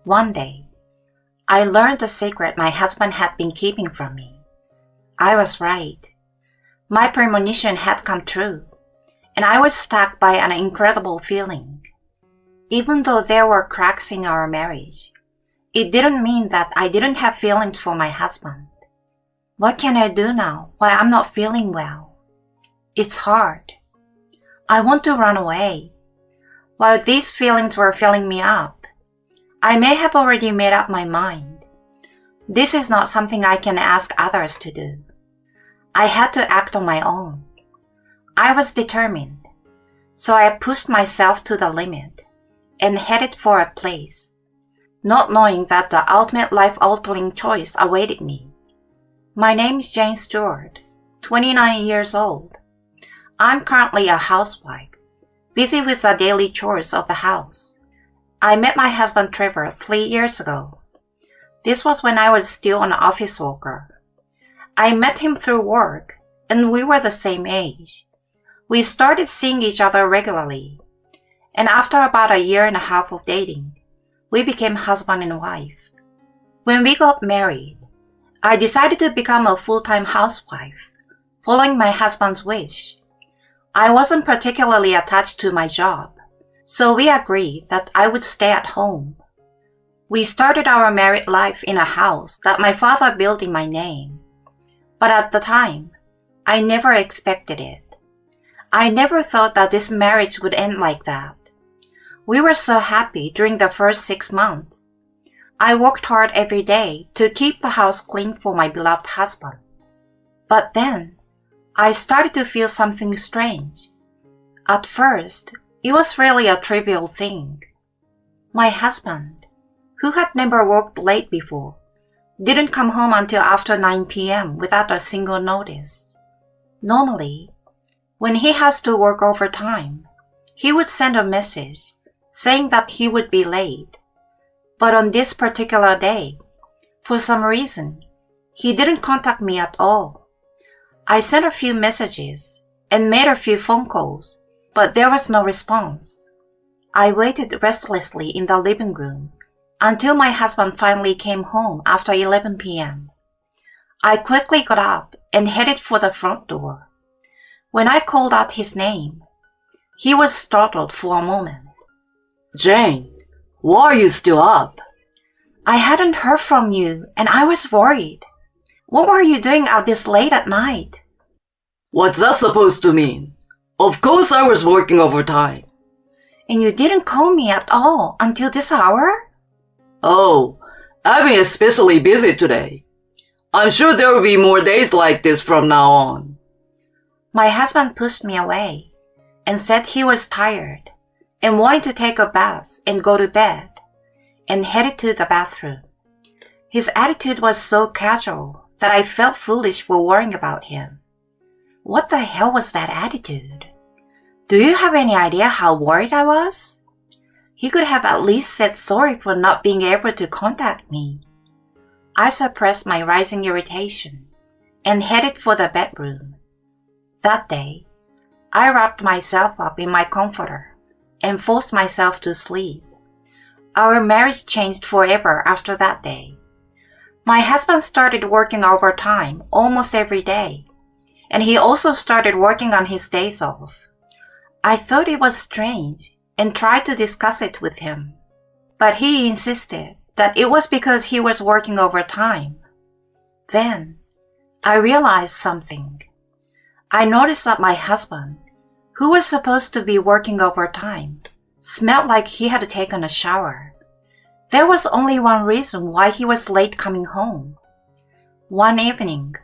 One day, I learned the secret my husband had been keeping from me. I was right. My premonition had come true, and I was struck by an incredible feeling. Even though there were cracks in our marriage, it didn't mean that I didn't have feelings for my husband. What can I do now while I'm not feeling well? It's hard. I want to run away. While these feelings were filling me up, I may have already made up my mind. This is not something I can ask others to do. I had to act on my own. I was determined, so I pushed myself to the limit and headed for a place, not knowing that the ultimate life-altering choice awaited me. My name is Jane Stewart, 29 years old. I'm currently a housewife, busy with the daily chores of the house. I met my husband Trevor 3 years ago. This was when I was still an office worker. I met him through work, and we were the same age. We started seeing each other regularly, and after about a year and a half of dating, we became husband and wife. When we got married, I decided to become a full-time housewife, following my husband's wish. I wasn't particularly attached to my job, so we agreed that I would stay at home. We started our married life in a house that my father built in my name. But at the time, I never expected it. I never thought that this marriage would end like that. We were so happy during the first 6 months. I worked hard every day to keep the house clean for my beloved husband. But then, I started to feel something strange. At first, it was really a trivial thing. My husband, who had never worked late before, didn't come home until after 9 p.m. without a single notice. Normally, when he has to work overtime, he would send a message saying that he would be late. But on this particular day, for some reason, he didn't contact me at all. I sent a few messages and made a few phone calls, but there was no response. I waited restlessly in the living room until my husband finally came home after 11 p.m. I quickly got up and headed for the front door. When I called out his name, he was startled for a moment. Jane, why are you still up? I hadn't heard from you and I was worried. What were you doing out this late at night? What's that supposed to mean? Of course I was working overtime. And you didn't call me at all until this hour? Oh, I've been especially busy today. I'm sure there will be more days like this from now on. My husband pushed me away and said he was tired and wanted to take a bath and go to bed, and headed to the bathroom. His attitude was so casual that I felt foolish for worrying about him. What the hell was that attitude? Do you have any idea how worried I was? He could have at least said sorry for not being able to contact me. I suppressed my rising irritation and headed for the bedroom. That day, I wrapped myself up in my comforter and forced myself to sleep. Our marriage changed forever after that day. My husband started working overtime almost every day, and he also started working on his days off. I thought it was strange and tried to discuss it with him, but he insisted that it was because he was working overtime. Then, I realized something. I noticed that my husband, who was supposed to be working overtime, smelled like he had taken a shower. There was only one reason why he was late coming home. One evening,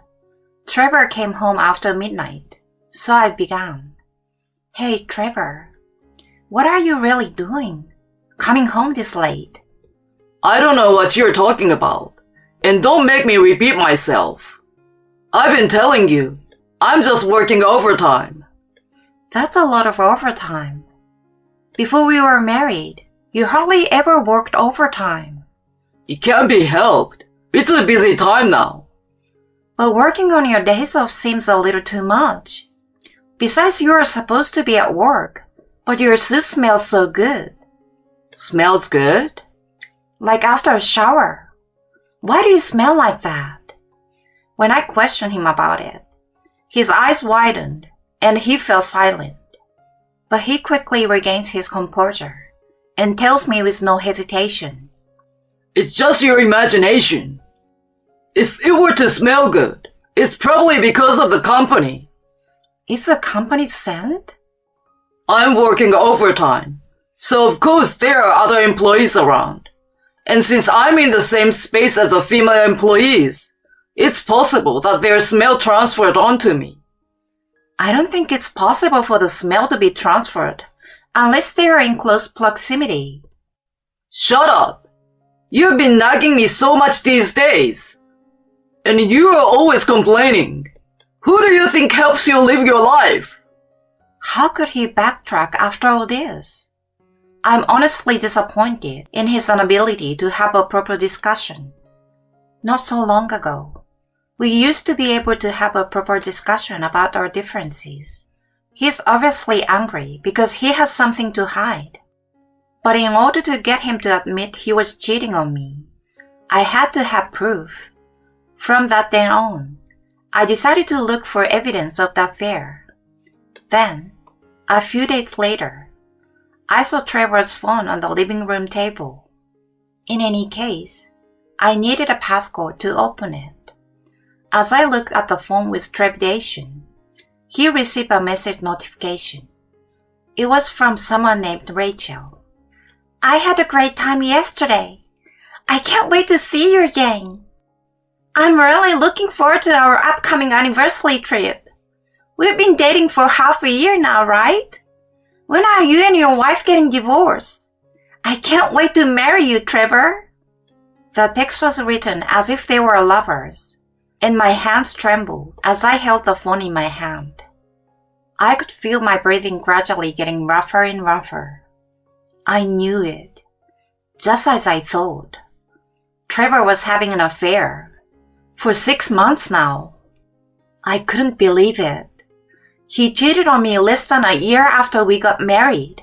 Trevor came home after midnight, so I began. Hey, Trevor, what are you really doing, coming home this late? I don't know what you're talking about, and don't make me repeat myself. I've been telling you, I'm just working overtime. That's a lot of overtime. Before we were married, you hardly ever worked overtime. It can't be helped. It's a busy time now. But working on your days off seems a little too much. Besides, you are supposed to be at work, but your suit smells so good. Smells good? like after a shower. Why do you smell like that? When I questioned him about it, his eyes widened and he fell silent. But he quickly regains his composure and tells me with no hesitation, It's just your imagination. If it were to smell good, it's probably because of the company. It's the company's scent? I'm working overtime, so of course there are other employees around. And since I'm in the same space as the female employees, it's possible that their smell transferred onto me. I don't think it's possible for the smell to be transferred unless they are in close proximity. Shut up! You've been nagging me so much these days. And you are always complaining. Who do you think helps you live your life? How could he backtrack after all this? I'm honestly disappointed in his inability to have a proper discussion. Not so long ago, we used to be able to have a proper discussion about our differences. He's obviously angry because he has something to hide. But in order to get him to admit he was cheating on me, I had to have proof. From that day on, I decided to look for evidence of the affair. Then, a few days later, I saw Trevor's phone on the living room table. In any case, I needed a passcode to open it. As I looked at the phone with trepidation, he received a message notification. It was from someone named Rachel. I had a great time yesterday. I can't wait to see you again. I'm really looking forward to our upcoming anniversary trip. We've been dating for half a year now, right? When are you and your wife getting divorced? I can't wait to marry you, Trevor. The text was written as if they were lovers, and my hands trembled as I held the phone in my hand. I could feel my breathing gradually getting rougher and rougher. I knew it, just as I thought. Trevor was having an affair. For 6 months now. I couldn't believe it. He cheated on me less than a year after we got married.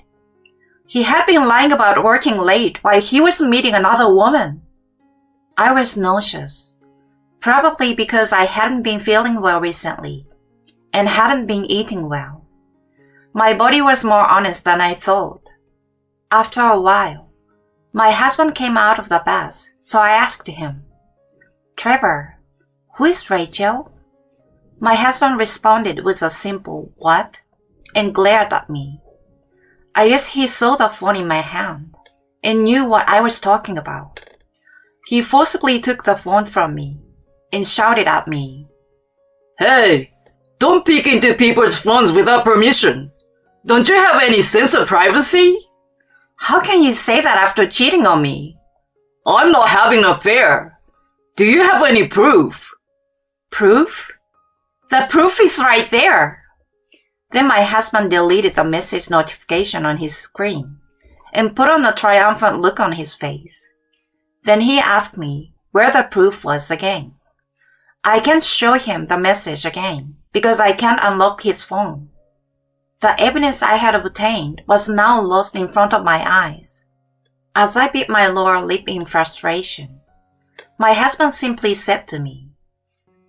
He had been lying about working late while he was meeting another woman. I was nauseous, probably because I hadn't been feeling well recently and hadn't been eating well. My body was more honest than I thought. After a while, my husband came out of the bath, so I asked him, Trevor, who is Rachel? My husband responded with a simple what and glared at me. I guess he saw the phone in my hand and knew what I was talking about. He forcibly took the phone from me and shouted at me, Hey, don't peek into people's phones without permission. Don't you have any sense of privacy? How can you say that after cheating on me? I'm not having an affair. Do you have any proof? Proof? The proof is right there. Then my husband deleted the message notification on his screen and put on a triumphant look on his face. Then he asked me where the proof was again. I can't show him the message again because I can't unlock his phone. The evidence I had obtained was now lost in front of my eyes. As I bit my lower lip in frustration, my husband simply said to me,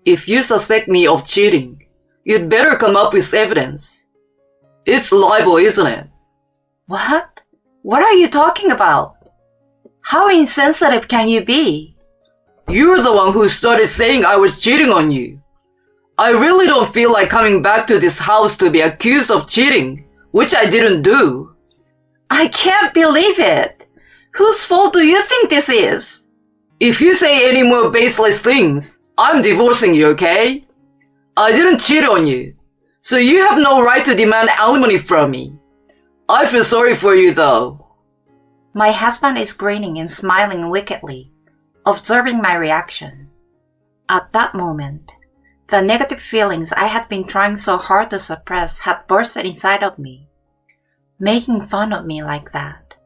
If you suspect me of cheating, you'd better come up with evidence. It's libel, isn't it? What? What are you talking about? How insensitive can you be? You're the one who started saying I was cheating on you. I really don't feel like coming back to this house to be accused of cheating, which I didn't do. I can't believe it. Whose fault do you think this is? If you say any more baseless things, I'm divorcing you, okay? I didn't cheat on you, so you have no right to demand alimony from me. I feel sorry for you, though. My husband is grinning and smiling wickedly, observing my reaction. At that moment, the negative feelings I had been trying so hard to suppress had bursted inside of me. Making fun of me like that.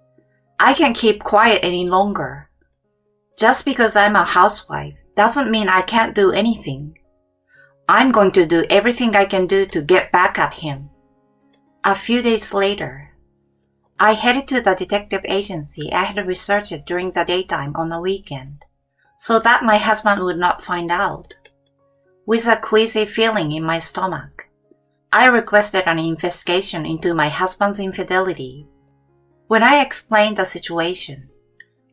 I can't keep quiet any longer. Just because I'm a housewife doesn't mean I can't do anything. I'm going to do everything I can do to get back at him. A few days later, I headed to the detective agency I had researched during the daytime on a weekend, so that my husband would not find out. With a queasy feeling in my stomach, I requested an investigation into my husband's infidelity. When I explained the situation,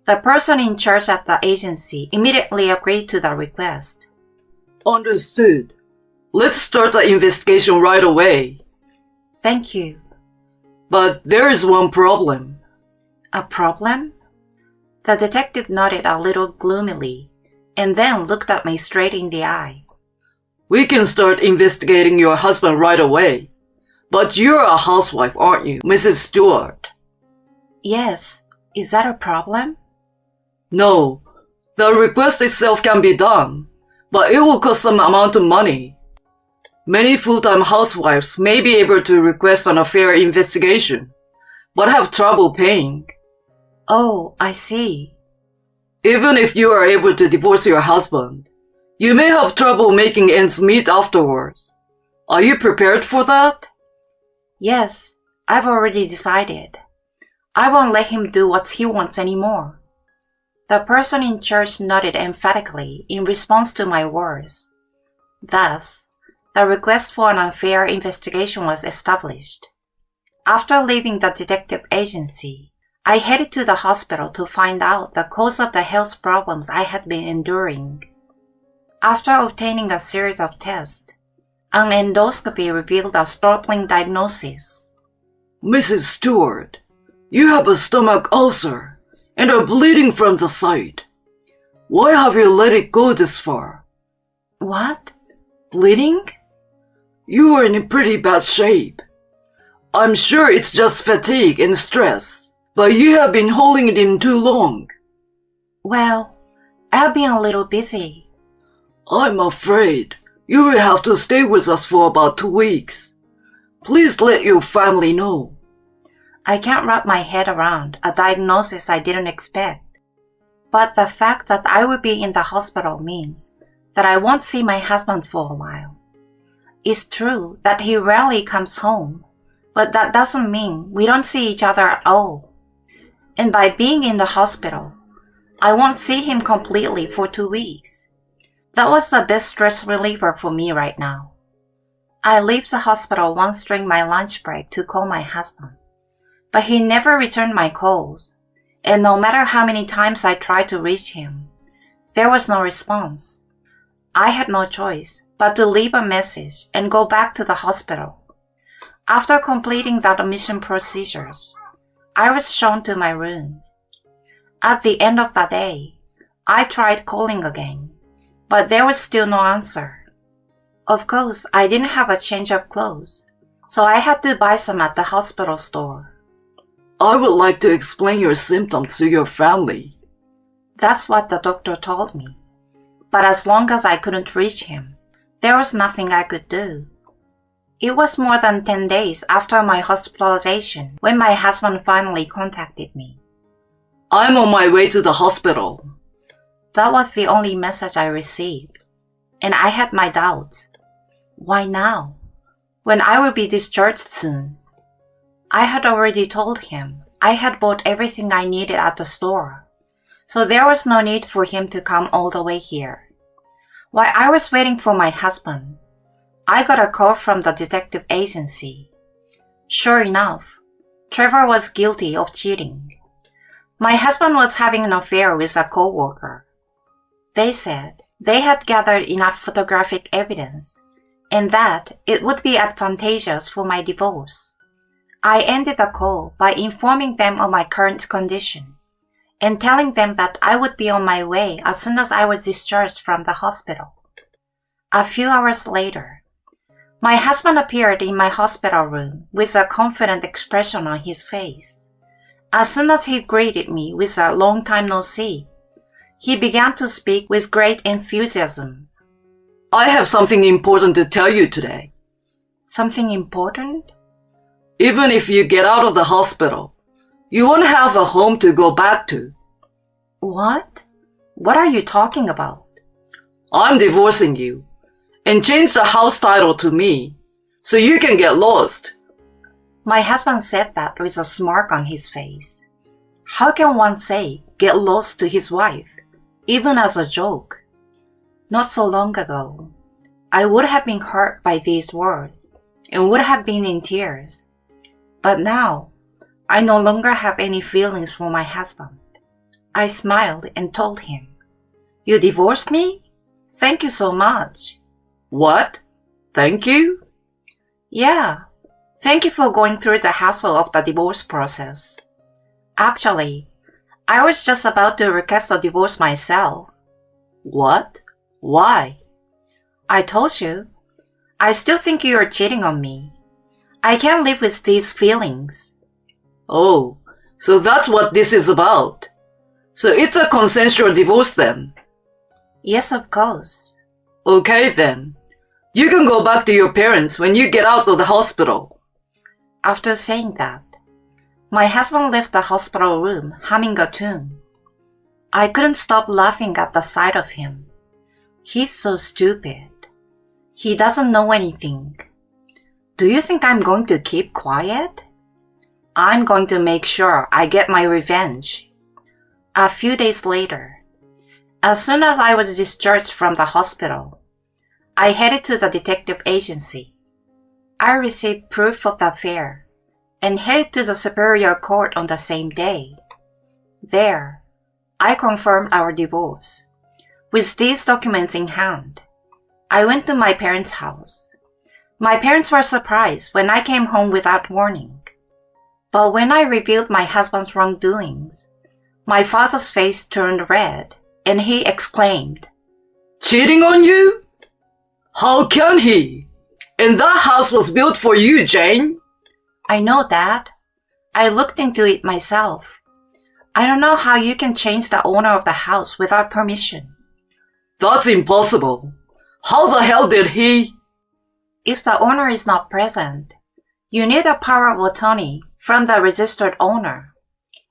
the person in charge at the agency immediately agreed to the request. Understood. Let's start the investigation right away. Thank you. But there is one problem. A problem? The detective nodded a little gloomily and then looked at me straight in the eye. We can start investigating your husband right away. But you're a housewife, aren't you, Mrs. Stewart? Yes. Is that a problem? No. The request itself can be done, but it will cost some amount of money. Many full-time housewives may be able to request an affair investigation, but have trouble paying. Oh, I see. Even if you are able to divorce your husband, you may have trouble making ends meet afterwards. Are you prepared for that? Yes, I've already decided. I won't let him do what he wants anymore. The person in charge nodded emphatically in response to my words. Thus, the request for an affair investigation was established. After leaving the detective agency, I headed to the hospital to find out the cause of the health problems I had been enduring. After obtaining a series of tests, an endoscopy revealed a startling diagnosis. Mrs. Stewart, you have a stomach ulcer and are bleeding from the side. Why have you let it go this far? What? Bleeding? You are in pretty bad shape. I'm sure it's just fatigue and stress, but you have been holding it in too long. Well, I've been a little busy. I'm afraid you will have to stay with us for about 2 weeks. Please let your family know. I can't wrap my head around a diagnosis I didn't expect. But the fact that I will be in the hospital means that I won't see my husband for a while. It's true that he rarely comes home, but that doesn't mean we don't see each other at all. And by being in the hospital, I won't see him completely for 2 weeks. That was the best stress reliever for me right now. I leave the hospital once during my lunch break to call my husband, but he never returned my calls, and no matter how many times I tried to reach him, there was no response. I had no choice but to leave a message and go back to the hospital. After completing the admission procedures, I was shown to my room. At the end of the day, I tried calling again, but there was still no answer. Of course, I didn't have a change of clothes, so I had to buy some at the hospital store. I would like to explain your symptoms to your family. That's what the doctor told me. But as long as I couldn't reach him, there was nothing I could do. It was more than 10 days after my hospitalization when my husband finally contacted me. I'm on my way to the hospital. That was the only message I received, and I had my doubts. Why now, when I will be discharged soon? I had already told him I had bought everything I needed at the store, so there was no need for him to come all the way here. While I was waiting for my husband, I got a call from the detective agency. Sure enough, Trevor was guilty of cheating. My husband was having an affair with a co-worker. They said they had gathered enough photographic evidence and that it would be advantageous for my divorce. I ended the call by informing them of my current condition and telling them that I would be on my way as soon as I was discharged from the hospital. A few hours later, my husband appeared in my hospital room with a confident expression on his face. As soon as he greeted me with a long time no see, he began to speak with great enthusiasm. I have something important to tell you today. Something important? Even if you get out of the hospital, you won't have a home to go back to. What? What are you talking about? I'm divorcing you and change the house title to me so you can get lost. My husband said that with a smirk on his face. How can one say, get lost to his wife, even as a joke? Not so long ago, I would have been hurt by these words and would have been in tears. But now, I no longer have any feelings for my husband. I smiled and told him, "You divorced me? Thank you so much." What? Thank you? Yeah, thank you for going through the hassle of the divorce process. Actually, I was just about to request a divorce myself. What? Why? I told you. I still think you are cheating on me. I can't live with these feelings. Oh, so that's what this is about. So it's a consensual divorce then? Yes, of course. Okay then. You can go back to your parents when you get out of the hospital. After saying that, my husband left the hospital room humming a tune. I couldn't stop laughing at the sight of him. He's so stupid. He doesn't know anything. Do you think I'm going to keep quiet? I'm going to make sure I get my revenge. A few days later, as soon as I was discharged from the hospital, I headed to the detective agency. I received proof of the affair and headed to the Superior Court on the same day. There, I confirmed our divorce. With these documents in hand, I went to my parents' house. My parents were surprised when I came home without warning. But when I revealed my husband's wrongdoings, my father's face turned red and he exclaimed, Cheating on you? How can he? And that house was built for you, Jane. I know, Dad. I looked into it myself. I don't know how you can change the owner of the house without permission. That's impossible. How the hell did he? If the owner is not present, you need a power of attorney from the registered owner.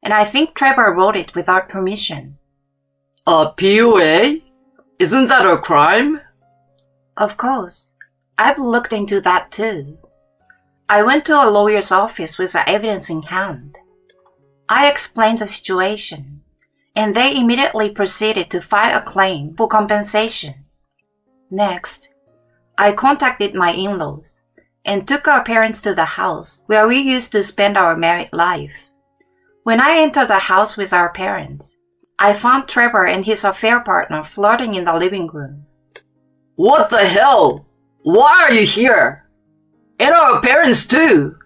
And I think Trevor wrote it without permission. A POA? Isn't that a crime? Of course. I've looked into that too. I went to a lawyer's office with the evidence in hand. I explained the situation, and they immediately proceeded to file a claim for compensation. Next, I contacted my in-laws and took our parents to the house where we used to spend our married life. When I entered the house with our parents, I found Trevor and his affair partner flirting in the living room. What the hell? Why are you here? And our parents too.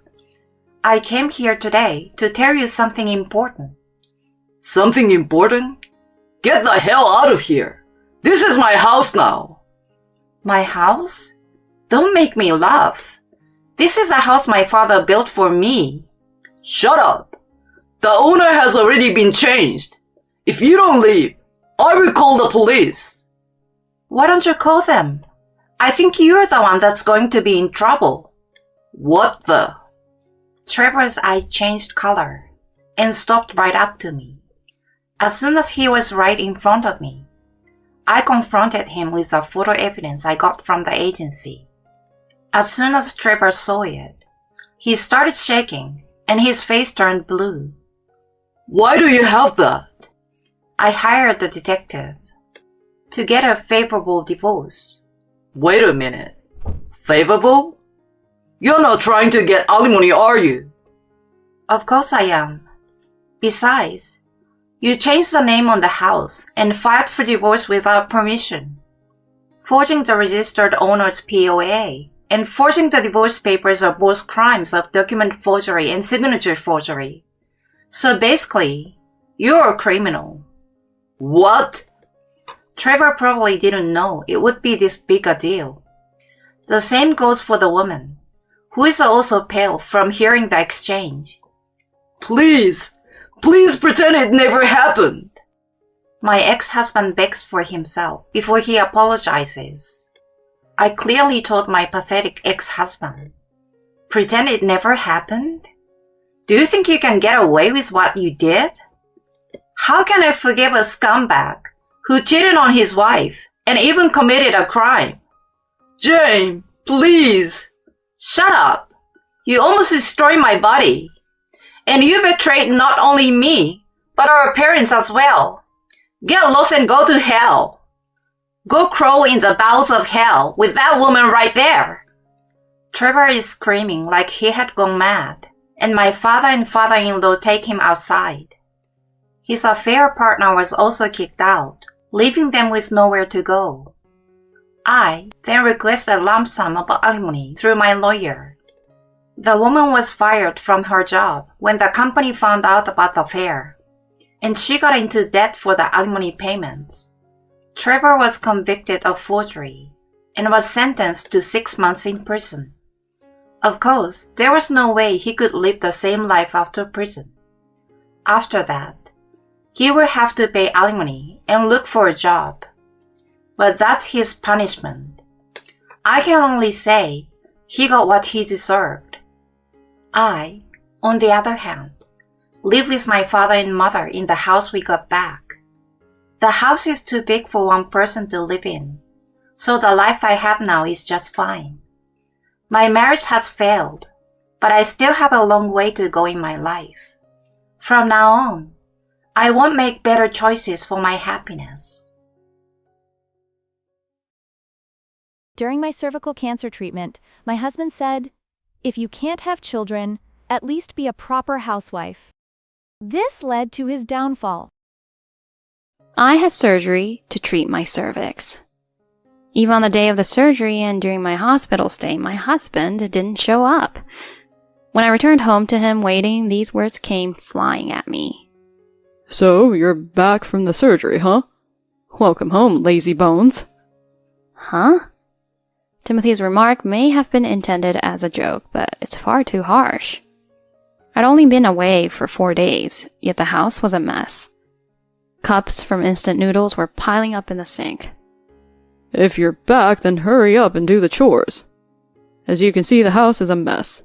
I came here today to tell you something important. Something important? Get the hell out of here. This is my house now. My house? Don't make me laugh. This is a house my father built for me. Shut up. The owner has already been changed. If you don't leave, I will call the police. Why don't you call them? I think you're the one that's going to be in trouble. What the? Trevor's eye changed color and stopped right up to me. As soon as he was right in front of me, I confronted him with the photo evidence I got from the agency. As soon as Trevor saw it, he started shaking and his face turned blue. Why do you have that? I hired a detective to get a favorable divorce. Wait a minute. Favorable? You're not trying to get alimony, are you? Of course I am. Besides, you changed the name on the house and filed for divorce without permission, forging the registered owner's POA and forging the divorce papers are both crimes of document forgery and signature forgery. So basically, you're a criminal. What? Trevor probably didn't know it would be this big a deal. The same goes for the woman, who is also pale from hearing the exchange. Please pretend it never happened. My ex-husband begs for himself before he apologizes. I clearly told my pathetic ex-husband, pretend it never happened? Do you think you can get away with what you did? How can I forgive a scumbag who cheated on his wife and even committed a crime? Jane, please. Shut up. You almost destroyed my body. And you betrayed not only me, but our parents as well. Get lost and go to hell. Go crawl in the bowels of hell with that woman right there. Trevor is screaming like he had gone mad, and my father and father-in-law take him outside. His affair partner was also kicked out, leaving them with nowhere to go. I then requested a lump sum of alimony through my lawyer. The woman was fired from her job when the company found out about the affair, and she got into debt for the alimony payments. Trevor was convicted of forgery and was sentenced to 6 months in prison. Of course, there was no way he could live the same life after prison. After that, he will have to pay alimony and look for a job. But that's his punishment. I can only say he got what he deserved. I, on the other hand, live with my father and mother in the house we got back. The house is too big for one person to live in, so the life I have now is just fine. My marriage has failed, but I still have a long way to go in my life. From now on, I won't make better choices for my happiness. During my cervical cancer treatment, my husband said, "If you can't have children, at least be a proper housewife." This led to his downfall. I had surgery to treat my cervix. Even on the day of the surgery and during my hospital stay, my husband didn't show up. When I returned home to him waiting, these words came flying at me. "So, you're back from the surgery, huh? Welcome home, lazy bones." Huh? Timothy's remark may have been intended as a joke, but it's far too harsh. I'd only been away for 4 days, yet the house was a mess. Cups from instant noodles were piling up in the sink. "If you're back, then hurry up and do the chores. As you can see, the house is a mess."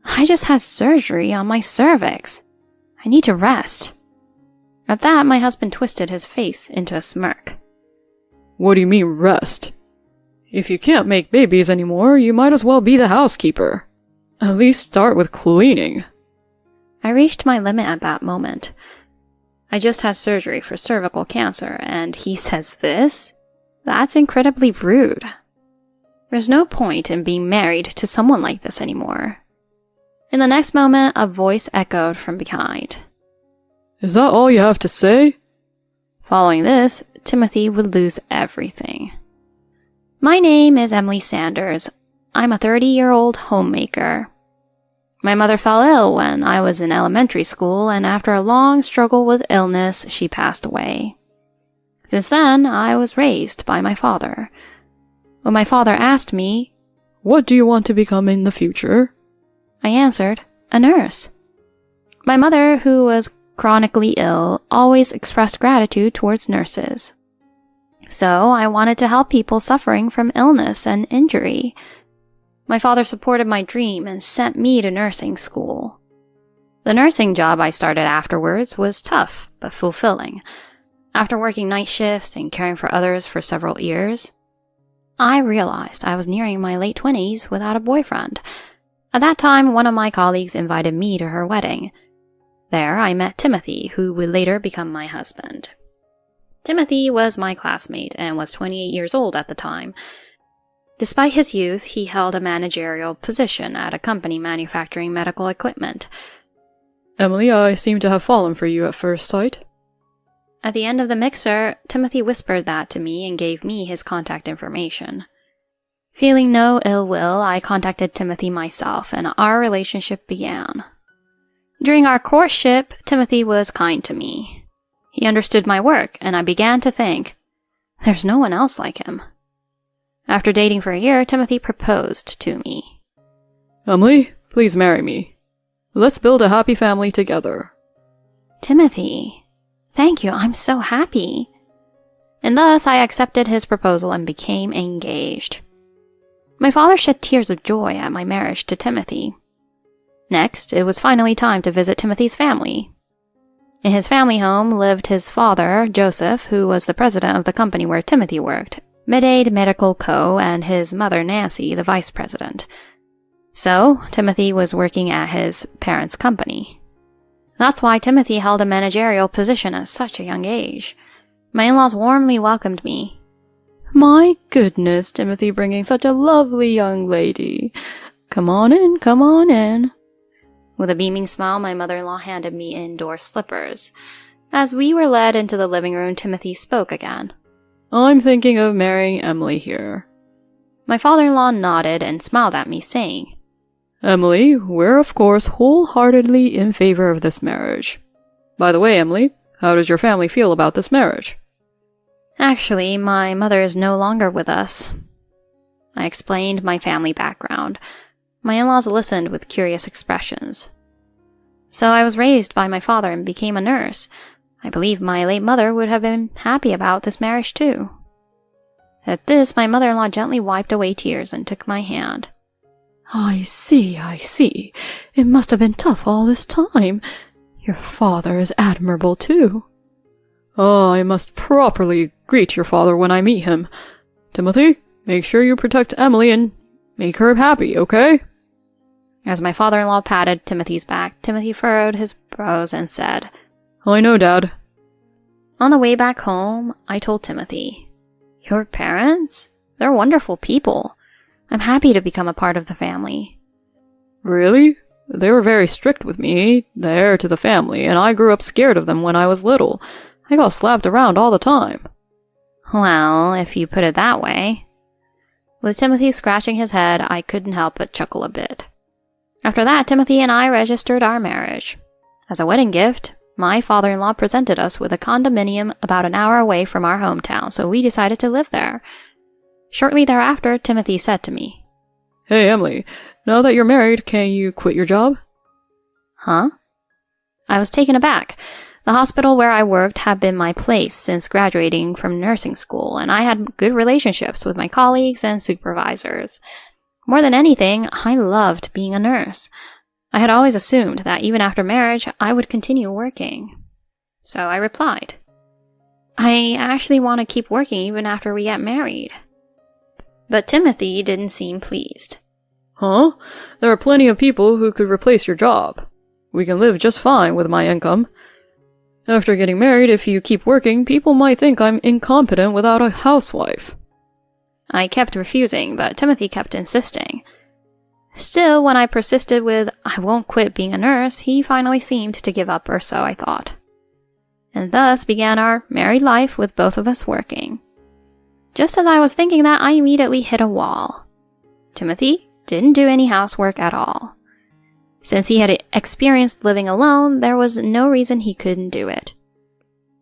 I just had surgery on my cervix. I need to rest. At that, my husband twisted his face into a smirk. "What do you mean, rest? If you can't make babies anymore, you might as well be the housekeeper. At least start with cleaning." I reached my limit at that moment. I just had surgery for cervical cancer, and he says this? That's incredibly rude. There's no point in being married to someone like this anymore. In the next moment, a voice echoed from behind. "Is that all you have to say?" Following this, Timothy would lose everything. My name is Emily Sanders. I'm a 30-year-old homemaker. My mother fell ill when I was in elementary school, and after a long struggle with illness, she passed away. Since then, I was raised by my father. When my father asked me, "What do you want to become in the future?" I answered, a nurse. My mother, who was chronically ill, always expressed gratitude towards nurses. So I wanted to help people suffering from illness and injury. My father supported my dream and sent me to nursing school. The nursing job I started afterwards was tough, but fulfilling. After working night shifts and caring for others for several years, I realized I was nearing my late 20s without a boyfriend. At that time, one of my colleagues invited me to her wedding. There, I met Timothy, who would later become my husband. Timothy was my classmate and was 28 years old at the time. Despite his youth, he held a managerial position at a company manufacturing medical equipment. "Emily, I seem to have fallen for you at first sight." At the end of the mixer, Timothy whispered that to me and gave me his contact information. Feeling no ill will, I contacted Timothy myself, and our relationship began. During our courtship, Timothy was kind to me. He understood my work, and I began to think, there's no one else like him. After dating for a year, Timothy proposed to me. "Emily, please marry me. Let's build a happy family together." Timothy, thank you, I'm so happy. And thus I accepted his proposal and became engaged. My father shed tears of joy at my marriage to Timothy. Next, it was finally time to visit Timothy's family. In his family home lived his father, Joseph, who was the president of the company where Timothy worked, Mid-Aid Medical Co., and his mother, Nancy, the vice president. So, Timothy was working at his parents' company. That's why Timothy held a managerial position at such a young age. My in-laws warmly welcomed me. My goodness, Timothy bringing such a lovely young lady. Come on in, come on in. With a beaming smile, my mother-in-law handed me indoor slippers. As we were led into the living room, Timothy spoke again. I'm thinking of marrying Emily here. My father-in-law nodded and smiled at me, saying, Emily, we're of course wholeheartedly in favor of this marriage. By the way, Emily, how does your family feel about this marriage? Actually, my mother is no longer with us. I explained my family background. My in-laws listened with curious expressions. So I was raised by my father and became a nurse. I believe my late mother would have been happy about this marriage too. At this, my mother-in-law gently wiped away tears and took my hand. I see. It must have been tough all this time. Your father is admirable too. Oh, I must properly greet your father when I meet him. Timothy, make sure you protect Emily and make her happy, okay? As my father-in-law patted Timothy's back, Timothy furrowed his brows and said, I know, Dad. On the way back home, I told Timothy, Your parents? They're wonderful people. I'm happy to become a part of the family. Really? They were very strict with me, the heir to the family, and I grew up scared of them when I was little. I got slapped around all the time. Well, if you put it that way. With Timothy scratching his head, I couldn't help but chuckle a bit. After that, Timothy and I registered our marriage. As a wedding gift, my father-in-law presented us with a condominium about an hour away from our hometown, so we decided to live there. Shortly thereafter, Timothy said to me, Hey, Emily, now that you're married, can you quit your job? Huh? I was taken aback. The hospital where I worked had been my place since graduating from nursing school, and I had good relationships with my colleagues and supervisors. More than anything, I loved being a nurse. I had always assumed that even after marriage, I would continue working. So I replied, I actually want to keep working even after we get married. But Timothy didn't seem pleased. Huh? There are plenty of people who could replace your job. We can live just fine with my income. After getting married, if you keep working, people might think I'm incompetent without a housewife. I kept refusing, but Timothy kept insisting. Still, when I persisted with, I won't quit being a nurse, he finally seemed to give up, or so I thought. And thus began our married life with both of us working. Just as I was thinking that, I immediately hit a wall. Timothy didn't do any housework at all. Since he had experienced living alone, there was no reason he couldn't do it.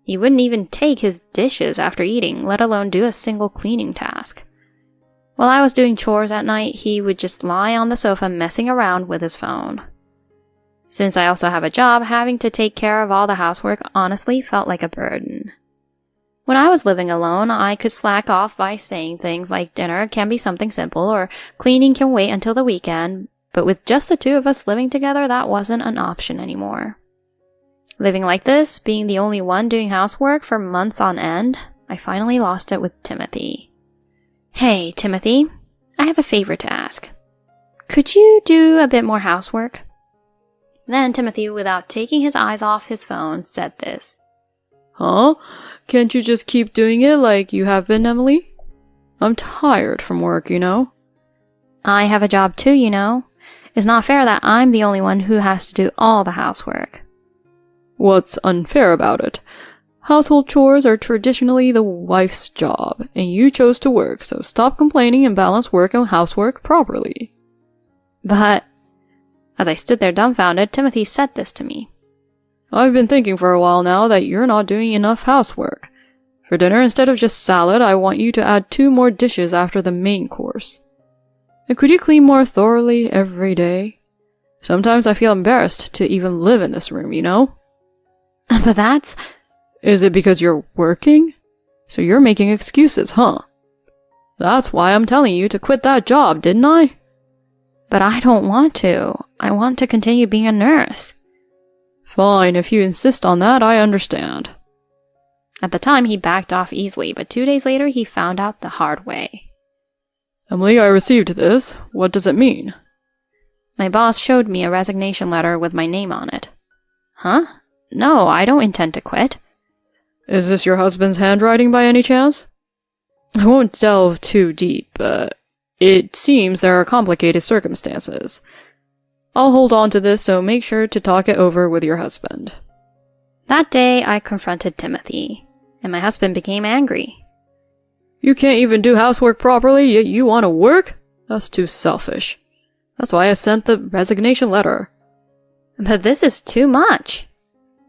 He wouldn't even take his dishes after eating, let alone do a single cleaning task. While I was doing chores at night, he would just lie on the sofa messing around with his phone. Since I also have a job, having to take care of all the housework honestly felt like a burden. When I was living alone, I could slack off by saying things like dinner can be something simple or cleaning can wait until the weekend, but with just the two of us living together, that wasn't an option anymore. Living like this, being the only one doing housework for months on end, I finally lost it with Timothy. Hey, Timothy, I have a favor to ask. Could you do a bit more housework? Then Timothy, without taking his eyes off his phone, said this. Huh? Can't you just keep doing it like you have been, Emily? I'm tired from work, you know. I have a job too, you know. It's not fair that I'm the only one who has to do all the housework. What's unfair about it? Household chores are traditionally the wife's job, and you chose to work, so stop complaining and balance work and housework properly. But, as I stood there dumbfounded, Timothy said this to me. I've been thinking for a while now that you're not doing enough housework. For dinner, instead of just salad, I want you to add 2 more dishes after the main course. And could you clean more thoroughly every day? Sometimes I feel embarrassed to even live in this room, you know? But that's... Is it because you're working? So you're making excuses, huh? That's why I'm telling you to quit that job, didn't I? But I don't want to. I want to continue being a nurse. Fine, if you insist on that, I understand. At the time, he backed off easily, but 2 days later, he found out the hard way. Emily, I received this. What does it mean? My boss showed me a resignation letter with my name on it. Huh? No, I don't intend to quit. Is this your husband's handwriting by any chance? I won't delve too deep, but it seems there are complicated circumstances. I'll hold on to this, so make sure to talk it over with your husband. That day, I confronted Timothy, and my husband became angry. You can't even do housework properly, yet you want to work? That's too selfish. That's why I sent the resignation letter. But this is too much.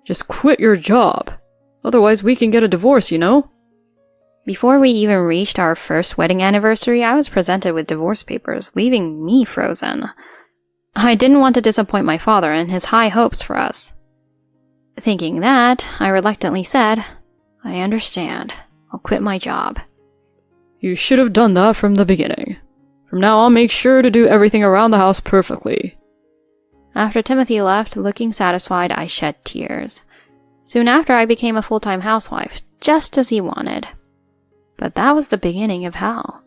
Just quit your job. Otherwise we can get a divorce, you know? Before we even reached our first wedding anniversary, I was presented with divorce papers, leaving me frozen. I didn't want to disappoint my father and his high hopes for us. Thinking that, I reluctantly said, I understand. I'll quit my job. You should have done that from the beginning. From now on, make sure to do everything around the house perfectly. After Timothy left, looking satisfied, I shed tears. Soon after, I became a full-time housewife, just as he wanted. But that was the beginning of hell.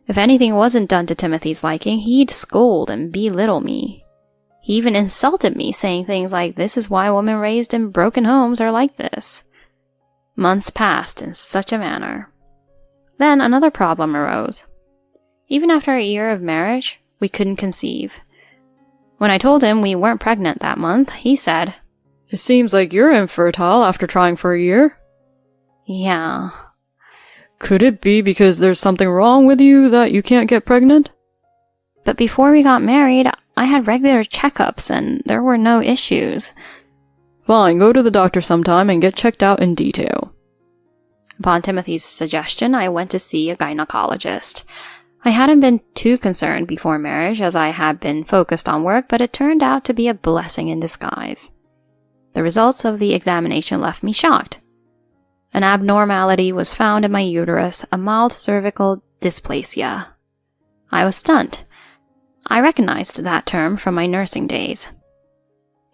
If anything wasn't done to Timothy's liking, he'd scold and belittle me. He even insulted me, saying things like, "This is why women raised in broken homes are like this." Months passed in such a manner. Then another problem arose. Even after a year of marriage, we couldn't conceive. When I told him we weren't pregnant that month, he said, It seems like you're infertile after trying for a year. Yeah. Could it be because there's something wrong with you that you can't get pregnant? But before we got married, I had regular checkups and there were no issues. Fine, go to the doctor sometime and get checked out in detail. Upon Timothy's suggestion, I went to see a gynecologist. I hadn't been too concerned before marriage as I had been focused on work, but it turned out to be a blessing in disguise. The results of the examination left me shocked. An abnormality was found in my uterus, a mild cervical dysplasia. I was stunned. I recognized that term from my nursing days.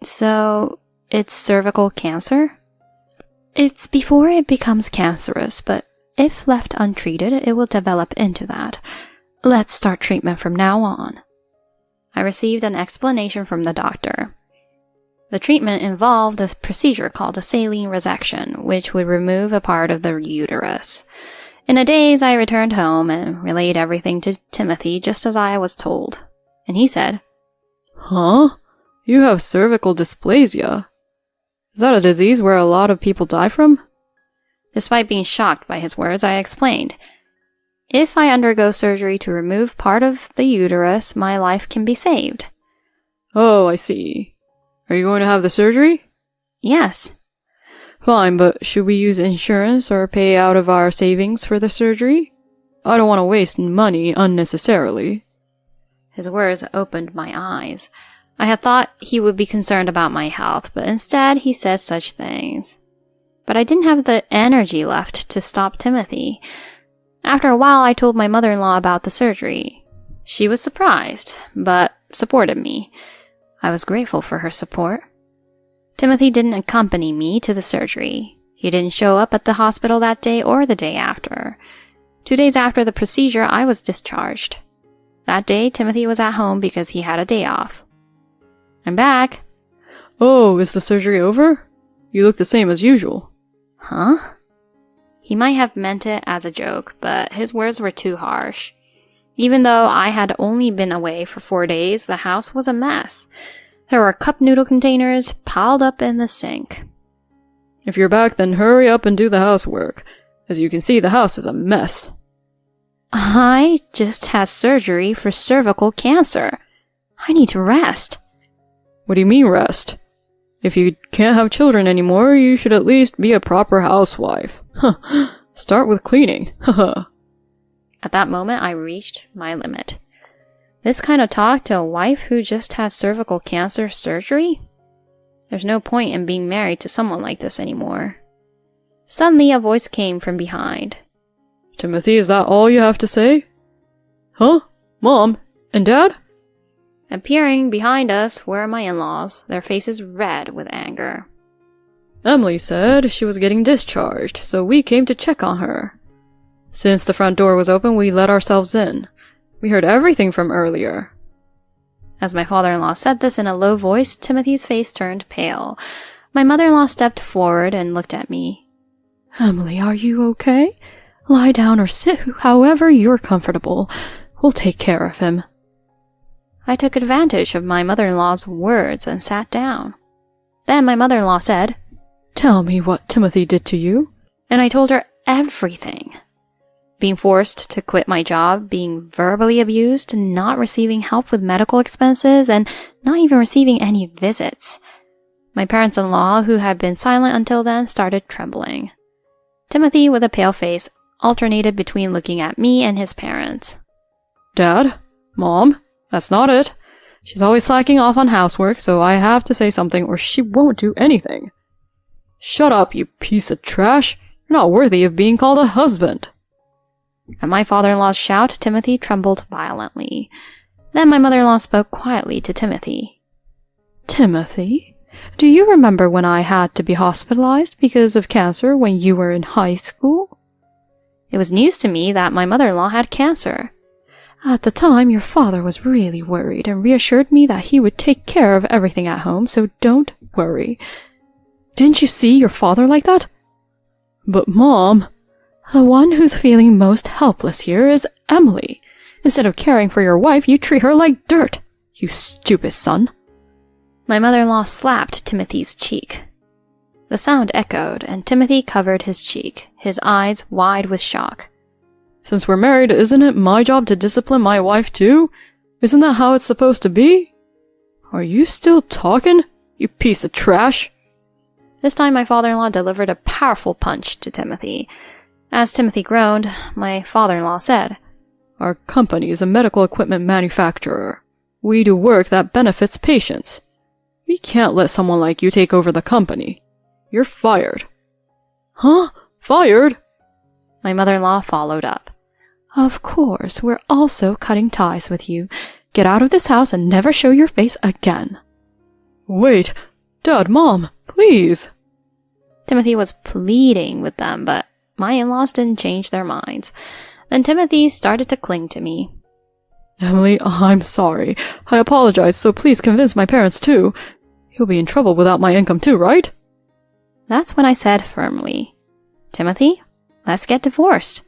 So, it's cervical cancer? It's before it becomes cancerous, but if left untreated, it will develop into that. Let's start treatment from now on. I received an explanation from the doctor. The treatment involved a procedure called a saline resection, which would remove a part of the uterus. In a daze, I returned home and relayed everything to Timothy just as I was told. And he said, Huh? You have cervical dysplasia? Is that a disease where a lot of people die from? Despite being shocked by his words, I explained, if I undergo surgery to remove part of the uterus, my life can be saved. Oh, I see. Are you going to have the surgery? Yes. Fine, but should we use insurance or pay out of our savings for the surgery? I don't want to waste money unnecessarily. His words opened my eyes. I had thought he would be concerned about my health, but instead he said such things. But I didn't have the energy left to stop Timothy. After a while, I told my mother-in-law about the surgery. She was surprised, but supported me. I was grateful for her support. Timothy didn't accompany me to the surgery. He didn't show up at the hospital that day or the day after. 2 days after the procedure, I was discharged. That day, Timothy was at home because he had a day off. I'm back. Oh, is the surgery over? You look the same as usual. Huh? He might have meant it as a joke, but his words were too harsh. Even though I had only been away for 4 days, the house was a mess. There were cup noodle containers piled up in the sink. If you're back, then hurry up and do the housework. As you can see, the house is a mess. I just had surgery for cervical cancer. I need to rest. What do you mean rest? If you can't have children anymore, you should at least be a proper housewife. Start with cleaning. At that moment, I reached my limit. This kind of talk to a wife who just had cervical cancer surgery? There's no point in being married to someone like this anymore. Suddenly, a voice came from behind. Timothy, is that all you have to say? Huh? Mom? And Dad? Appearing behind us were my in-laws, their faces red with anger. Emily said she was getting discharged, so we came to check on her. Since the front door was open, we let ourselves in. We heard everything from earlier. As my father-in-law said this in a low voice, Timothy's face turned pale. My mother-in-law stepped forward and looked at me. Emily, are you okay? Lie down or sit however you're comfortable. We'll take care of him. I took advantage of my mother-in-law's words and sat down. Then my mother-in-law said, Tell me what Timothy did to you. And I told her everything. Being forced to quit my job, being verbally abused, not receiving help with medical expenses, and not even receiving any visits. My parents-in-law, who had been silent until then, started trembling. Timothy, with a pale face, alternated between looking at me and his parents. Dad? Mom? That's not it. She's always slacking off on housework, so I have to say something or she won't do anything. Shut up, you piece of trash. You're not worthy of being called a husband. At my father-in-law's shout, Timothy trembled violently. Then my mother-in-law spoke quietly to Timothy. Timothy? Do you remember when I had to be hospitalized because of cancer when you were in high school? It was news to me that my mother-in-law had cancer. At the time, your father was really worried and reassured me that he would take care of everything at home, so don't worry. Didn't you see your father like that? But Mom, the one who's feeling most helpless here is Emily. Instead of caring for your wife, you treat her like dirt, you stupid son. My mother-in-law slapped Timothy's cheek. The sound echoed, and Timothy covered his cheek, his eyes wide with shock. Since we're married, isn't it my job to discipline my wife too? Isn't that how it's supposed to be? Are you still talking, you piece of trash? This time my father-in-law delivered a powerful punch to Timothy. As Timothy groaned, my father-in-law said, Our company is a medical equipment manufacturer. We do work that benefits patients. We can't let someone like you take over the company. You're fired. Huh? Fired? My mother-in-law followed up. Of course, we're also cutting ties with you. Get out of this house and never show your face again. Wait, Dad, Mom, please. Timothy was pleading with them, but my in-laws didn't change their minds. Then Timothy started to cling to me. Emily, I'm sorry. I apologize, so please convince my parents too. You'll be in trouble without my income too, right? That's when I said firmly, Timothy, let's get divorced.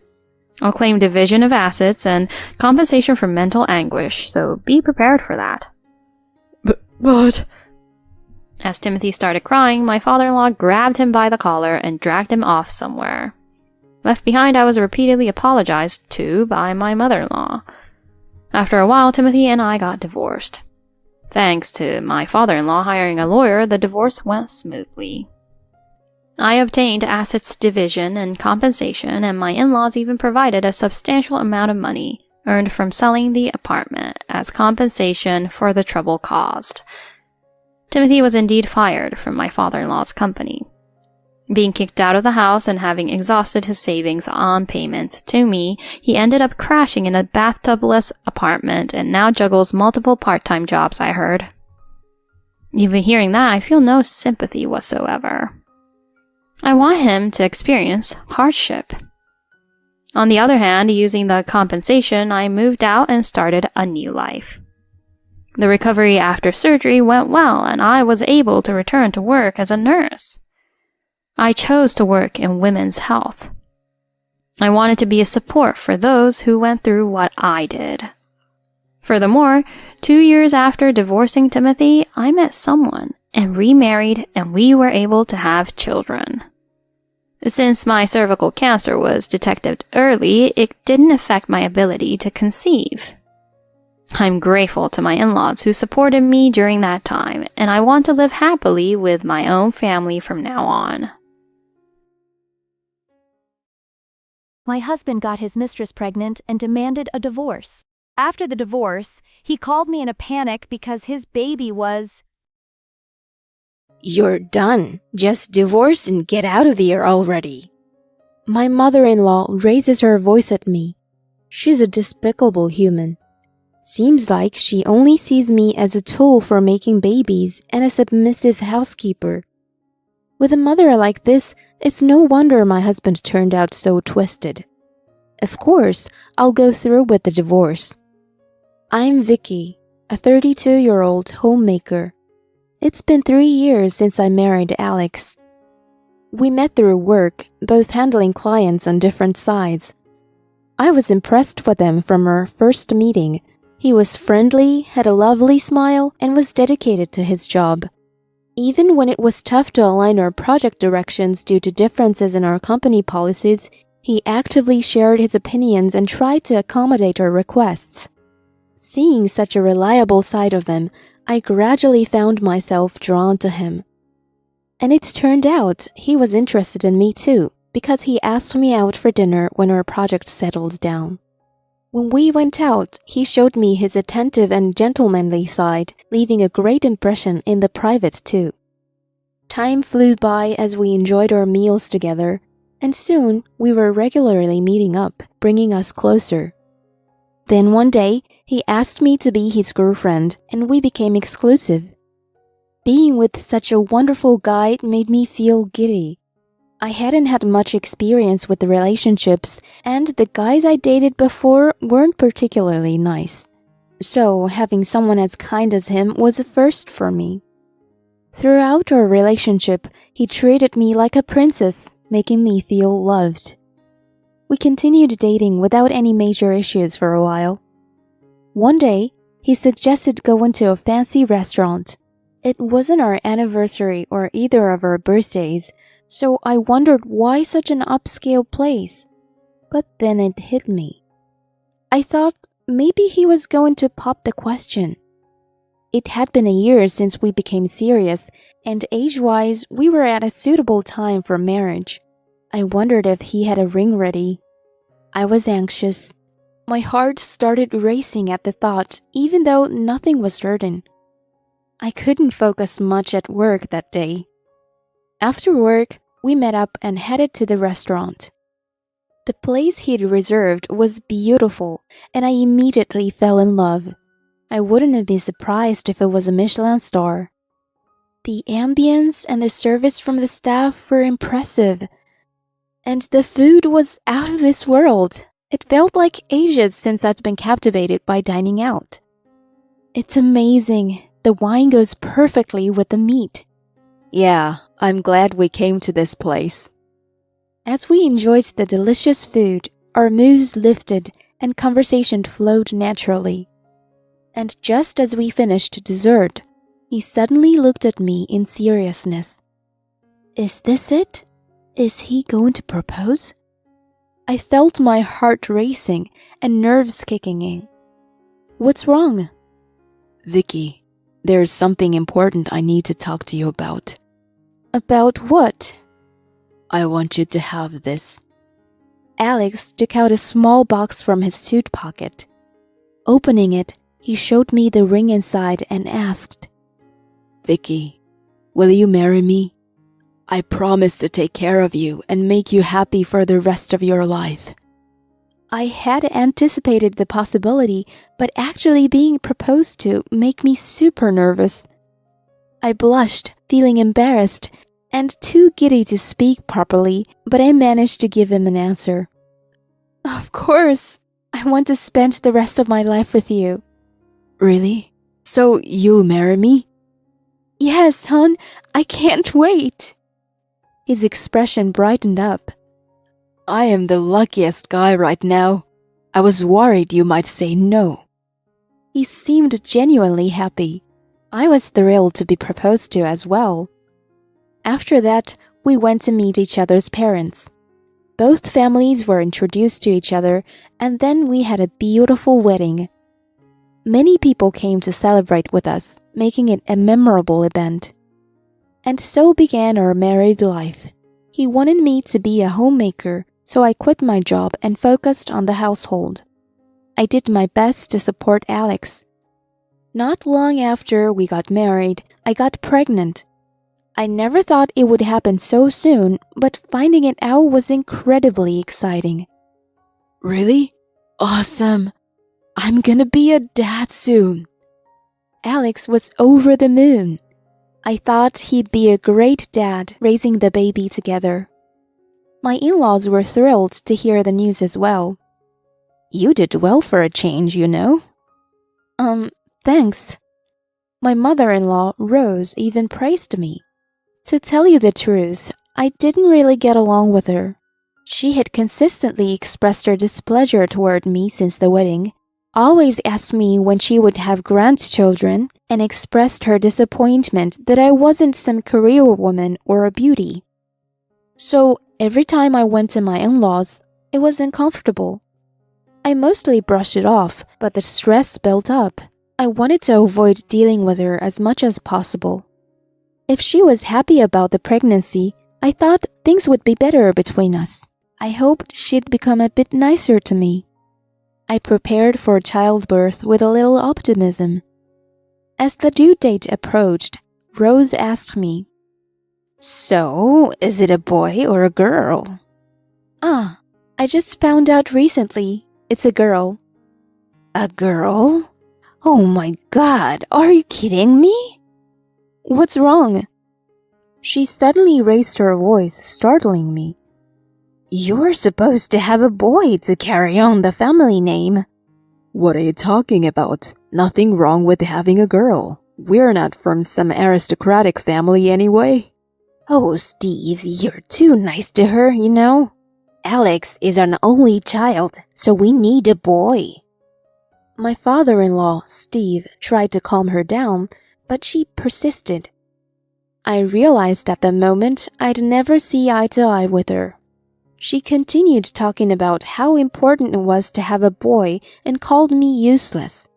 I'll claim division of assets and compensation for mental anguish, so be prepared for that. But... As Timothy started crying, my father-in-law grabbed him by the collar and dragged him off somewhere. Left behind, I was repeatedly apologized to by my mother-in-law. After a while, Timothy and I got divorced. Thanks to my father-in-law hiring a lawyer, the divorce went smoothly. I obtained assets division and compensation, and my in-laws even provided a substantial amount of money earned from selling the apartment as compensation for the trouble caused. Timothy was indeed fired from my father-in-law's company. Being kicked out of the house and having exhausted his savings on payments to me, he ended up crashing in a bathtub-less apartment and now juggles multiple part-time jobs, I heard. Even hearing that, I feel no sympathy whatsoever. I want him to experience hardship. On the other hand, using the compensation, I moved out and started a new life. The recovery after surgery went well, and I was able to return to work as a nurse. I chose to work in women's health. I wanted to be a support for those who went through what I did. Furthermore, 2 years after divorcing Timothy, I met someone and remarried, and we were able to have children. Since my cervical cancer was detected early, it didn't affect my ability to conceive. I'm grateful to my in-laws who supported me during that time, and I want to live happily with my own family from now on. My husband got his mistress pregnant and demanded a divorce. After the divorce, he called me in a panic because his baby was... You're done. Just divorce and get out of here already. My mother-in-law raises her voice at me. She's a despicable human. Seems like she only sees me as a tool for making babies and a submissive housekeeper. With a mother like this, it's no wonder my husband turned out so twisted. Of course, I'll go through with the divorce. I'm Vicky. a 32-year-old homemaker. It's been 3 years since I married Alex. We met through work, both handling clients on different sides. I was impressed with him from our first meeting. He was friendly, had a lovely smile, and was dedicated to his job. Even when it was tough to align our project directions due to differences in our company policies, he actively shared his opinions and tried to accommodate our requests. Seeing such a reliable side of him, I gradually found myself drawn to him. And it's turned out he was interested in me too, because he asked me out for dinner when our project settled down. When we went out, he showed me his attentive and gentlemanly side, leaving a great impression in the private too. Time flew by as we enjoyed our meals together, and soon we were regularly meeting up, bringing us closer. Then one day, he asked me to be his girlfriend, and we became exclusive. Being with such a wonderful guy made me feel giddy. I hadn't had much experience with the relationships, and the guys I dated before weren't particularly nice. So, having someone as kind as him was a first for me. Throughout our relationship, he treated me like a princess, making me feel loved. We continued dating without any major issues for a while. One day, he suggested going to a fancy restaurant. It wasn't our anniversary or either of our birthdays, so I wondered why such an upscale place. But then it hit me. I thought maybe he was going to pop the question. It had been a year since we became serious, and age-wise, we were at a suitable time for marriage. I wondered if he had a ring ready. I was anxious. My heart started racing at the thought, even though nothing was certain. I couldn't focus much at work that day. After work, we met up and headed to the restaurant. The place he'd reserved was beautiful, and I immediately fell in love. I wouldn't have been surprised if it was a Michelin star. The ambience and the service from the staff were impressive, and the food was out of this world. It felt like ages since I'd been captivated by dining out. It's amazing. The wine goes perfectly with the meat. Yeah, I'm glad we came to this place. As we enjoyed the delicious food, our moods lifted and conversation flowed naturally. And just as we finished dessert, he suddenly looked at me in seriousness. Is this it? Is he going to propose? I felt my heart racing and nerves kicking in. What's wrong? Vicky, there's something important I need to talk to you about. About what? I want you to have this. Alex took out a small box from his suit pocket. Opening it, he showed me the ring inside and asked, Vicky, will you marry me? I promise to take care of you and make you happy for the rest of your life. I had anticipated the possibility, but actually being proposed to made me super nervous. I blushed, feeling embarrassed, and too giddy to speak properly, but I managed to give him an answer. Of course, I want to spend the rest of my life with you. Really? So you'll marry me? Yes, hon, I can't wait. His expression brightened up. I am the luckiest guy right now. I was worried you might say no. He seemed genuinely happy. I was thrilled to be proposed to as well. After that, we went to meet each other's parents. Both families were introduced to each other, and then we had a beautiful wedding. Many people came to celebrate with us, making it a memorable event. And so began our married life. He wanted me to be a homemaker, so I quit my job and focused on the household. I did my best to support Alex. Not long after we got married, I got pregnant. I never thought it would happen so soon, but finding it out was incredibly exciting. Really? Awesome! I'm gonna be a dad soon. Alex was over the moon. I thought he'd be a great dad raising the baby together. My in-laws were thrilled to hear the news as well. You did well for a change, you know. thanks. My mother-in-law, Rose, even praised me. To tell you the truth, I didn't really get along with her. She had consistently expressed her displeasure toward me since the wedding, always asked me when she would have grandchildren, and expressed her disappointment that I wasn't some career woman or a beauty. So every time I went to my in-laws, it was uncomfortable. I mostly brushed it off, but the stress built up. I wanted to avoid dealing with her as much as possible. If she was happy about the pregnancy, I thought things would be better between us. I hoped she'd become a bit nicer to me. I prepared for childbirth with a little optimism. As the due date approached, Rose asked me, "So, is it a boy or a girl?" "Ah, I just found out recently. It's a girl." "A girl? Oh my God, are you kidding me?" "What's wrong?" She suddenly raised her voice, startling me. "You're supposed to have a boy to carry on the family name." What are you talking about? Nothing wrong with having a girl. We're not from some aristocratic family anyway. "Oh, Steve, you're too nice to her, you know. Alex is an only child, so we need a boy." My father-in-law, Steve, tried to calm her down, but she persisted. I realized at the moment I'd never see eye to eye with her. She continued talking about how important it was to have a boy and called me useless.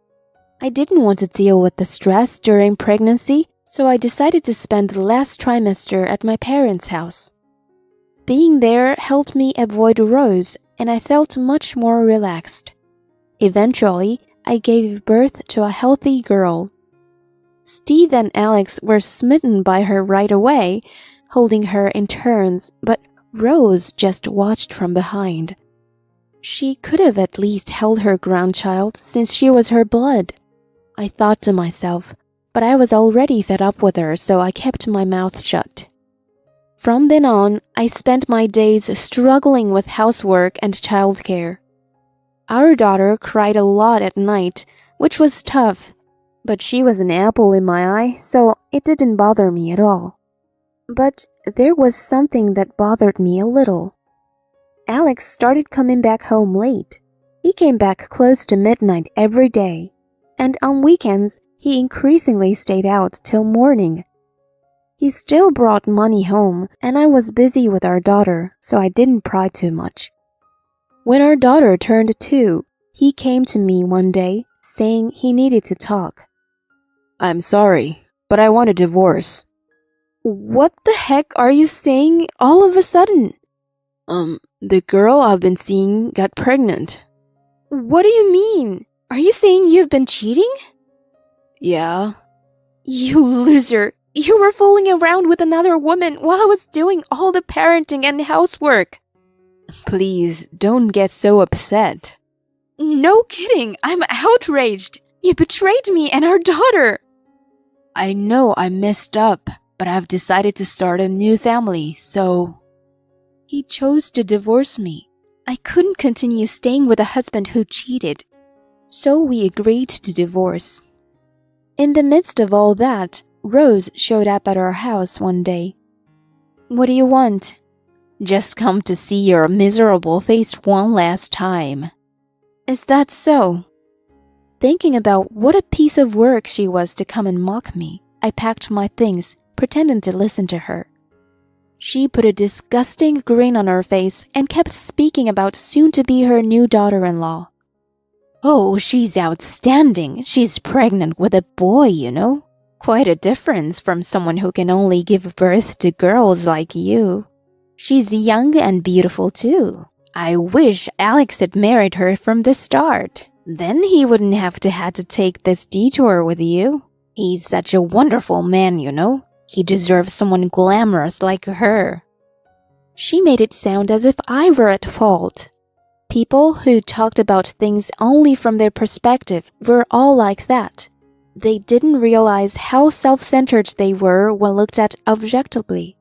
I didn't want to deal with the stress during pregnancy, so I decided to spend the last trimester at my parents' house. Being there helped me avoid Rose, and I felt much more relaxed. Eventually, I gave birth to a healthy girl. Steve and Alex were smitten by her right away, holding her in turns, but Rose just watched from behind. She could have at least held her grandchild since she was her blood. I thought to myself, but I was already fed up with her, so I kept my mouth shut. From then on, I spent my days struggling with housework and childcare. Our daughter cried a lot at night, which was tough, but she was an apple in my eye, so it didn't bother me at all. But there was something that bothered me a little. Alex started coming back home late. He came back close to midnight every day, and on weekends, he increasingly stayed out till morning. He still brought money home, and I was busy with our daughter, so I didn't pry too much. When our daughter turned 2, he came to me one day, saying he needed to talk. I'm sorry, but I want a divorce. What the heck are you saying all of a sudden? The girl I've been seeing got pregnant. What do you mean? Are you saying you've been cheating? Yeah. You loser! You were fooling around with another woman while I was doing all the parenting and housework. Please, don't get so upset. No kidding! I'm outraged! You betrayed me and our daughter! I know I messed up, but I've decided to start a new family, so... He chose to divorce me. I couldn't continue staying with a husband who cheated. So we agreed to divorce. In the midst of all that, Rose showed up at our house one day. What do you want? Just come to see your miserable face one last time. Is that so? Thinking about what a piece of work she was to come and mock me, I packed my things, pretending to listen to her. She put a disgusting grin on her face and kept speaking about soon-to-be her new daughter-in-law. Oh, she's outstanding. She's pregnant with a boy, you know. Quite a difference from someone who can only give birth to girls like you. She's young and beautiful too. I wish Alex had married her from the start. Then he wouldn't have to take this detour with you. He's such a wonderful man, you know. He deserves someone glamorous like her. She made it sound as if I were at fault. People who talked about things only from their perspective were all like that. They didn't realize how self-centered they were when looked at objectively.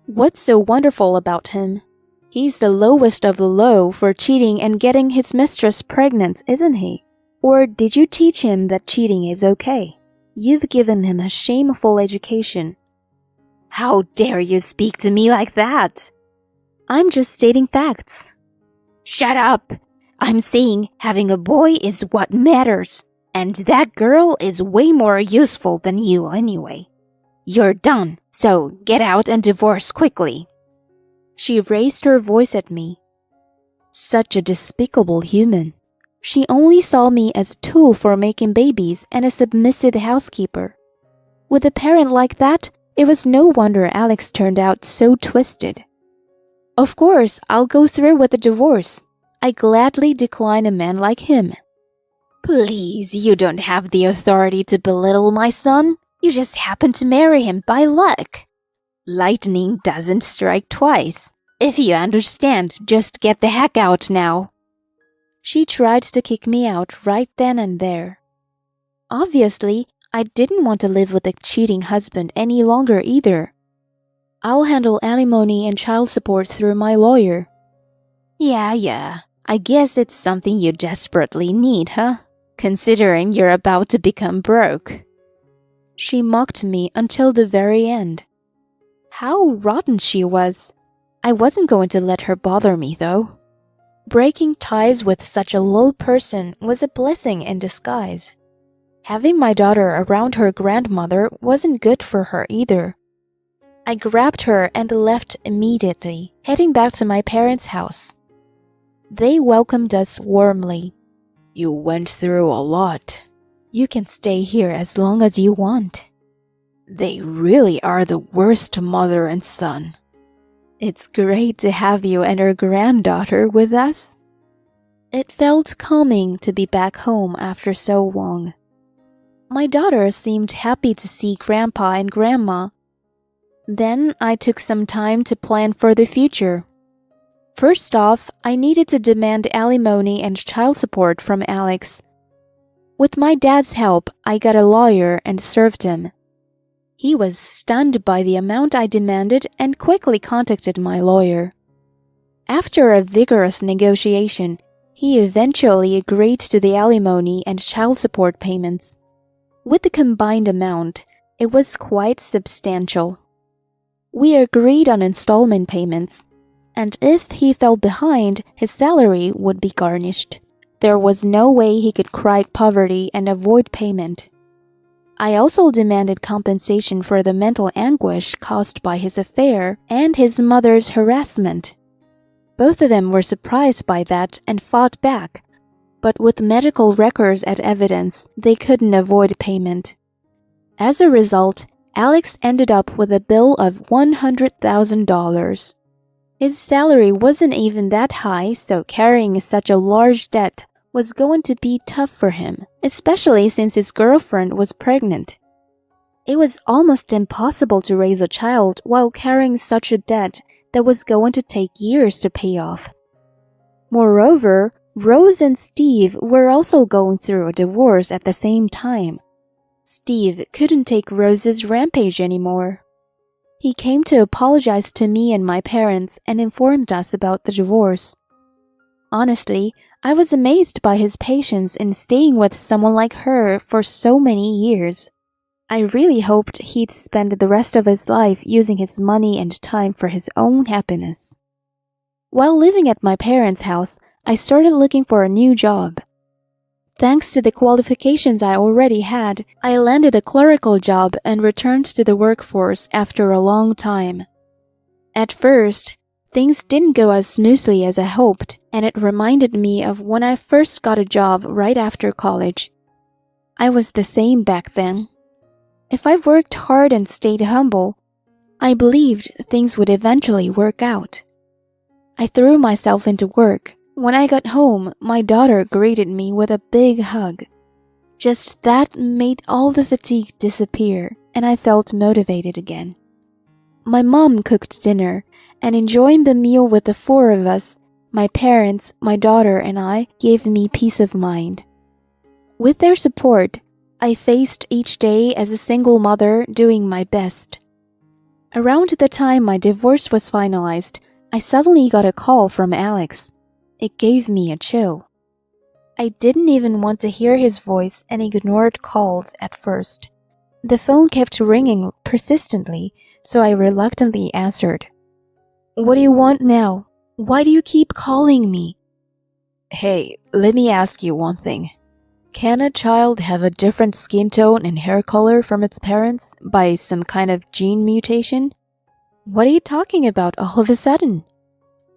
What's so wonderful about him? He's the lowest of the low for cheating and getting his mistress pregnant, isn't he? Or did you teach him that cheating is okay? You've given him a shameful education. How dare you speak to me like that? I'm just stating facts. Shut up! I'm saying having a boy is what matters, and that girl is way more useful than you anyway. You're done, so get out and divorce quickly. She raised her voice at me. Such a despicable human. She only saw me as a tool for making babies and a submissive housekeeper. With a parent like that, it was no wonder Alex turned out so twisted. Of course, I'll go through with the divorce. I gladly decline a man like him. Please, you don't have the authority to belittle my son. You just happened to marry him by luck. Lightning doesn't strike twice. If you understand, just get the heck out now. She tried to kick me out right then and there. Obviously, I didn't want to live with a cheating husband any longer either. I'll handle alimony and child support through my lawyer. Yeah. I guess it's something you desperately need, huh? Considering you're about to become broke. She mocked me until the very end. How rotten she was. I wasn't going to let her bother me, though. Breaking ties with such a low person was a blessing in disguise. Having my daughter around her grandmother wasn't good for her either. I grabbed her and left immediately, heading back to my parents' house. They welcomed us warmly. You went through a lot. You can stay here as long as you want. They really are the worst mother and son. It's great to have you and our granddaughter with us. It felt calming to be back home after so long. My daughter seemed happy to see Grandpa and Grandma. Then I took some time to plan for the future. First off, I needed to demand alimony and child support from Alex. With my dad's help, I got a lawyer and served him. He was stunned by the amount I demanded and quickly contacted my lawyer. After a vigorous negotiation, he eventually agreed to the alimony and child support payments. With the combined amount, it was quite substantial. We agreed on installment payments, and if he fell behind, his salary would be garnished. There was no way he could cry poverty and avoid payment. I also demanded compensation for the mental anguish caused by his affair and his mother's harassment. Both of them were surprised by that and fought back, but with medical records as evidence, they couldn't avoid payment. As a result, Alex ended up with a bill of $100,000. His salary wasn't even that high, so carrying such a large debt was going to be tough for him, especially since his girlfriend was pregnant. It was almost impossible to raise a child while carrying such a debt that was going to take years to pay off. Moreover, Rose and Steve were also going through a divorce at the same time. Steve couldn't take Rose's rampage anymore. He came to apologize to me and my parents and informed us about the divorce. Honestly, I was amazed by his patience in staying with someone like her for so many years. I really hoped he'd spend the rest of his life using his money and time for his own happiness. While living at my parents' house, I started looking for a new job. Thanks to the qualifications I already had, I landed a clerical job and returned to the workforce after a long time. At first, things didn't go as smoothly as I hoped, and it reminded me of when I first got a job right after college. I was the same back then. If I worked hard and stayed humble, I believed things would eventually work out. I threw myself into work. When I got home, my daughter greeted me with a big hug. Just that made all the fatigue disappear, and I felt motivated again. My mom cooked dinner, and enjoying the meal with the four of us, my parents, my daughter, and I, gave me peace of mind. With their support, I faced each day as a single mother doing my best. Around the time my divorce was finalized, I suddenly got a call from Alex. It gave me a chill. I didn't even want to hear his voice and ignored calls at first. The phone kept ringing persistently, so I reluctantly answered. What do you want now? Why do you keep calling me? Hey, let me ask you one thing. Can a child have a different skin tone and hair color from its parents by some kind of gene mutation? What are you talking about all of a sudden?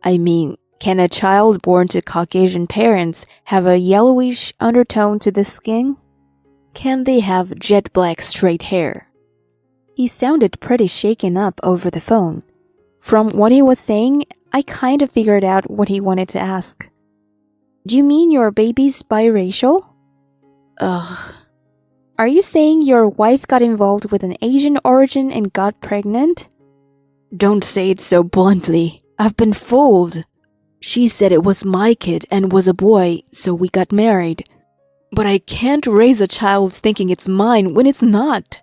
I mean, can a child born to Caucasian parents have a yellowish undertone to the skin? Can they have jet black straight hair? He sounded pretty shaken up over the phone. From what he was saying, I kind of figured out what he wanted to ask. Do you mean your baby's biracial? Ugh. Are you saying your wife got involved with an Asian origin and got pregnant? Don't say it so bluntly. I've been fooled. She said it was my kid and was a boy, so we got married. But I can't raise a child thinking it's mine when it's not.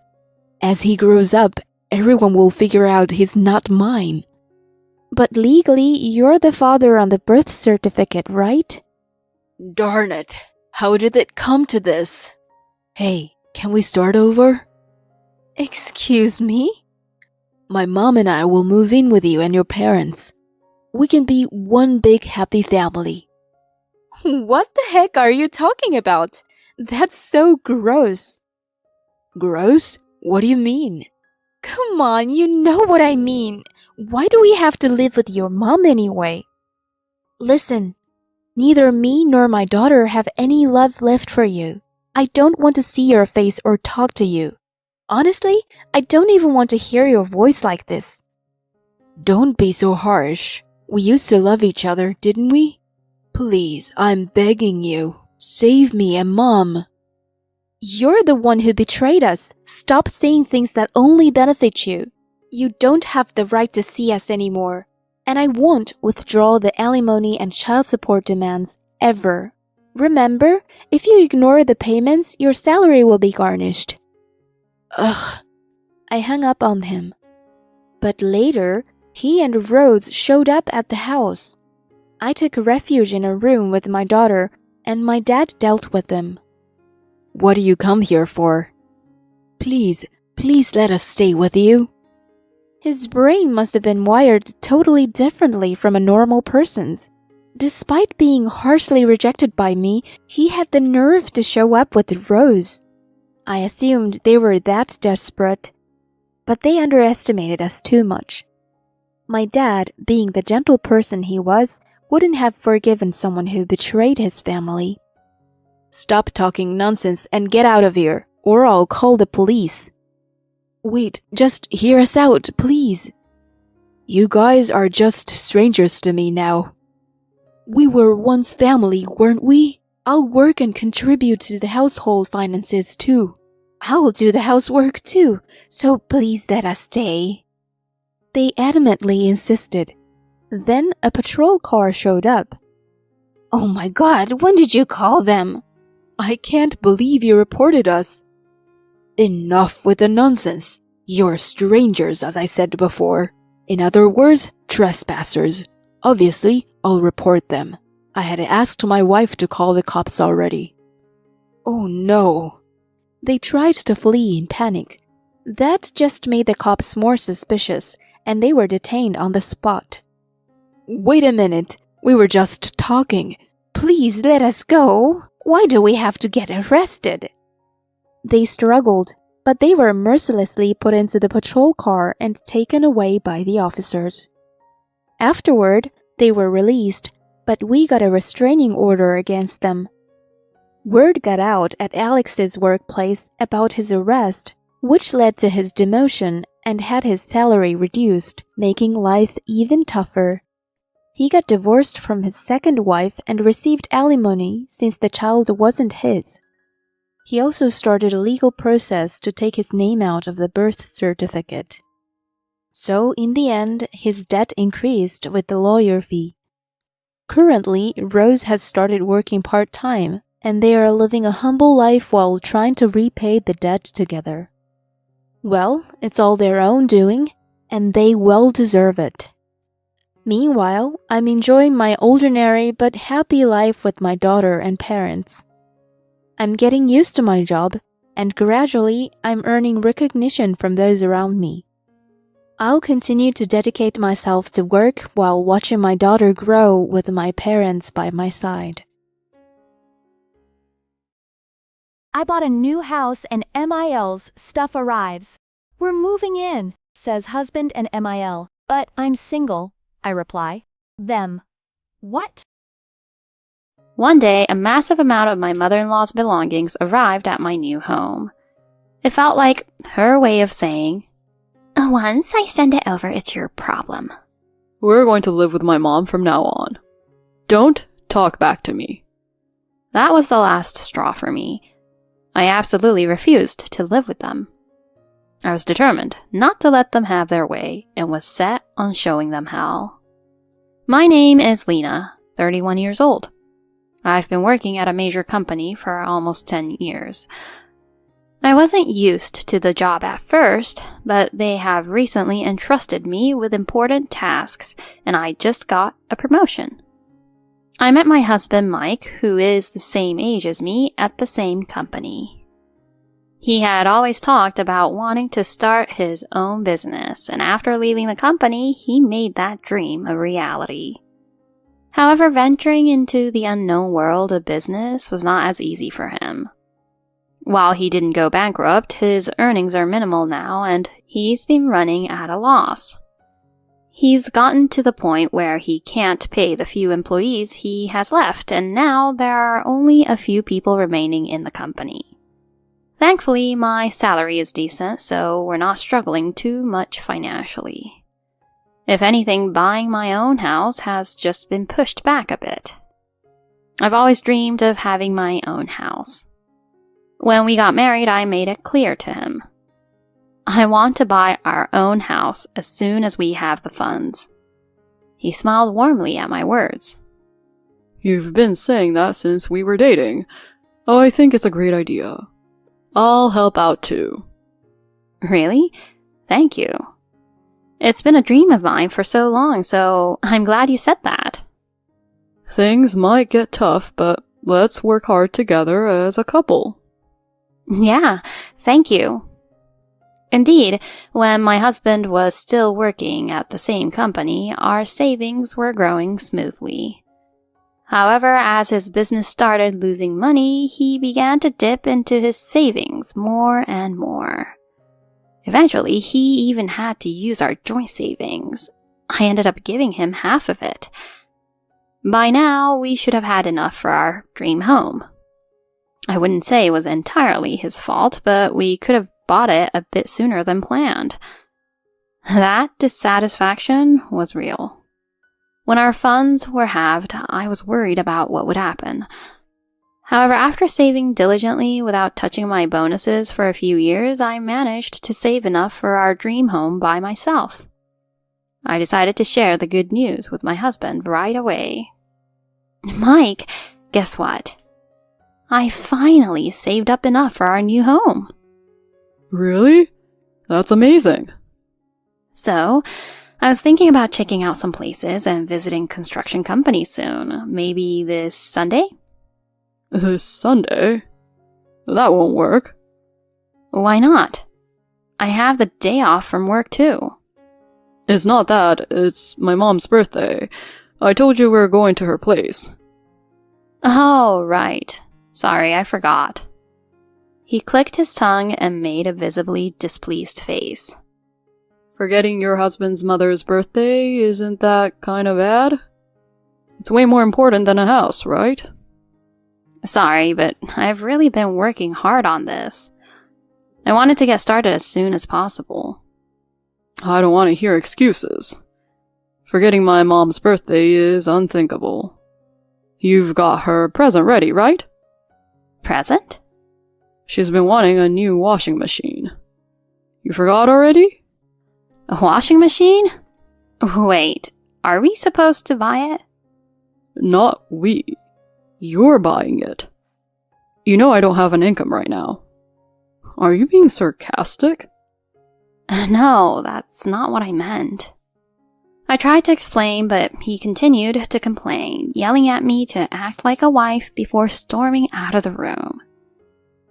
As he grows up, everyone will figure out he's not mine. But legally, you're the father on the birth certificate, right? Darn it. How did it come to this? Hey, can we start over? Excuse me? My mom and I will move in with you and your parents. We can be one big happy family. What the heck are you talking about? That's so gross. Gross? What do you mean? Come on, you know what I mean. Why do we have to live with your mom anyway? Listen, neither me nor my daughter have any love left for you. I don't want to see your face or talk to you. Honestly, I don't even want to hear your voice like this. Don't be so harsh. We used to love each other, didn't we? Please, I'm begging you. Save me and Mom. You're the one who betrayed us. Stop saying things that only benefit you. You don't have the right to see us anymore. And I won't withdraw the alimony and child support demands, ever. Remember, if you ignore the payments, your salary will be garnished. Ugh. I hung up on him. But later, he and Rhodes showed up at the house. I took refuge in a room with my daughter, and my dad dealt with them. What do you come here for? Please let us stay with you. His brain must have been wired totally differently from a normal person's. Despite being harshly rejected by me, he had the nerve to show up with Rose. I assumed they were that desperate, but they underestimated us too much. My dad, being the gentle person he was, wouldn't have forgiven someone who betrayed his family. Stop talking nonsense and get out of here, or I'll call the police. Wait, just hear us out, please. You guys are just strangers to me now. We were once family, weren't we? I'll work and contribute to the household finances too. I'll do the housework too, so please let us stay. They adamantly insisted. Then a patrol car showed up. Oh my God, when did you call them? I can't believe you reported us. Enough with the nonsense. You're strangers, as I said before. In other words, trespassers. Obviously, I'll report them. I had asked my wife to call the cops already. Oh no. They tried to flee in panic. That just made the cops more suspicious, and they were detained on the spot. Wait a minute. We were just talking. Please let us go. Why do we have to get arrested? They struggled, but they were mercilessly put into the patrol car and taken away by the officers. Afterward, they were released, but we got a restraining order against them. Word got out at Alex's workplace about his arrest, which led to his demotion and had his salary reduced, making life even tougher. He got divorced from his second wife and received alimony since the child wasn't his. He also started a legal process to take his name out of the birth certificate. So, in the end, his debt increased with the lawyer fee. Currently, Rose has started working part-time, and they are living a humble life while trying to repay the debt together. Well, it's all their own doing, and they well deserve it. Meanwhile, I'm enjoying my ordinary but happy life with my daughter and parents. I'm getting used to my job, and gradually I'm earning recognition from those around me. I'll continue to dedicate myself to work while watching my daughter grow with my parents by my side. I bought a new house and MIL's stuff arrives. We're moving in, says husband and MIL. But I'm single, I reply. Them. What? One day, a massive amount of my mother-in-law's belongings arrived at my new home. It felt like her way of saying, "Once I send it over, it's your problem." We're going to live with my mom from now on. Don't talk back to me. That was the last straw for me. I absolutely refused to live with them. I was determined not to let them have their way and was set on showing them hell. My name is Lena, 31 years old. I've been working at a major company for almost 10 years. I wasn't used to the job at first, but they have recently entrusted me with important tasks, and I just got a promotion. I met my husband Mike, who is the same age as me, at the same company. He had always talked about wanting to start his own business, and after leaving the company, he made that dream a reality. However, venturing into the unknown world of business was not as easy for him. While he didn't go bankrupt, his earnings are minimal now, and he's been running at a loss. He's gotten to the point where he can't pay the few employees he has left, and now there are only a few people remaining in the company. Thankfully, my salary is decent, so we're not struggling too much financially. If anything, buying my own house has just been pushed back a bit. I've always dreamed of having my own house. When we got married, I made it clear to him. I want to buy our own house as soon as we have the funds. He smiled warmly at my words. You've been saying that since we were dating. Oh, I think it's a great idea. I'll help out too. Really? Thank you. It's been a dream of mine for so long, so I'm glad you said that. Things might get tough, but let's work hard together as a couple. Yeah, thank you. Indeed, when my husband was still working at the same company, our savings were growing smoothly. However, as his business started losing money, he began to dip into his savings more and more. Eventually, he even had to use our joint savings. I ended up giving him half of it. By now, we should have had enough for our dream home. I wouldn't say it was entirely his fault, but we could have bought it a bit sooner than planned. That dissatisfaction was real. When our funds were halved, I was worried about what would happen. However, after saving diligently without touching my bonuses for a few years, I managed to save enough for our dream home by myself. I decided to share the good news with my husband right away. Mike, guess what? I finally saved up enough for our new home. Really? That's amazing. So, I was thinking about checking out some places and visiting construction companies soon. Maybe this Sunday? This Sunday? That won't work. Why not? I have the day off from work too. It's not that, it's my mom's birthday. I told you we were going to her place. Oh, right. Sorry, I forgot. He clicked his tongue and made a visibly displeased face. Forgetting your husband's mother's birthday, isn't that kind of bad? It's way more important than a house, right? Sorry, but I've really been working hard on this. I wanted to get started as soon as possible. I don't want to hear excuses. Forgetting my mom's birthday is unthinkable. You've got her present ready, right? Present? She's been wanting a new washing machine. You forgot already? A washing machine? Wait, are we supposed to buy it? Not we. You're buying it. You know I don't have an income right now. Are you being sarcastic? No, that's not what I meant. I tried to explain, but he continued to complain, yelling at me to act like a wife before storming out of the room.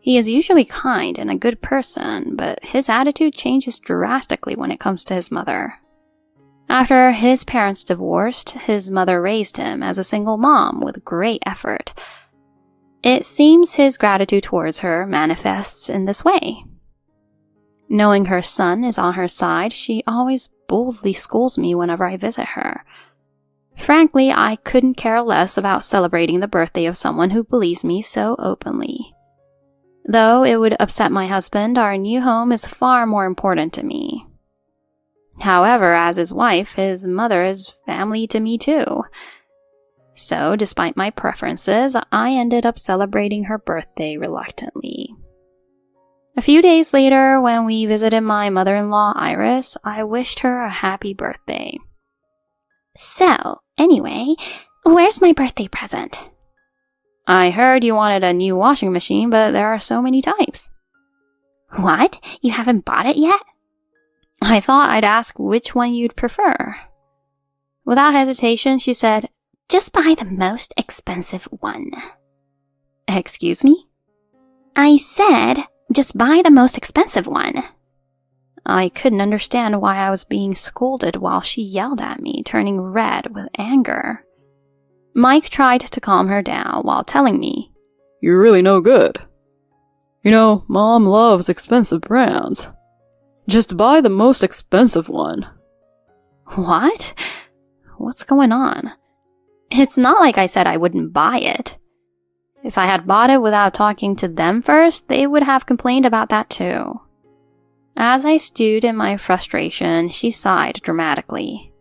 He is usually kind and a good person, but his attitude changes drastically when it comes to his mother. After his parents divorced, his mother raised him as a single mom with great effort. It seems his gratitude towards her manifests in this way. Knowing her son is on her side, she always boldly scolds me whenever I visit her. Frankly, I couldn't care less about celebrating the birthday of someone who bullies me so openly. Though it would upset my husband, our new home is far more important to me. However, as his wife, his mother is family to me too. So, despite my preferences, I ended up celebrating her birthday reluctantly. A few days later, when we visited my mother-in-law Iris, I wished her a happy birthday. So, anyway, where's my birthday present? I heard you wanted a new washing machine, but there are so many types. What? You haven't bought it yet? I thought I'd ask which one you'd prefer. Without hesitation, she said, Just buy the most expensive one. Excuse me? I said, just buy the most expensive one. I couldn't understand why I was being scolded while she yelled at me, turning red with anger. Mike tried to calm her down while telling me, You're really no good. You know, Mom loves expensive brands. Just buy the most expensive one. What? What's going on? It's not like I said I wouldn't buy it. If I had bought it without talking to them first, they would have complained about that too. As I stewed in my frustration, she sighed dramatically.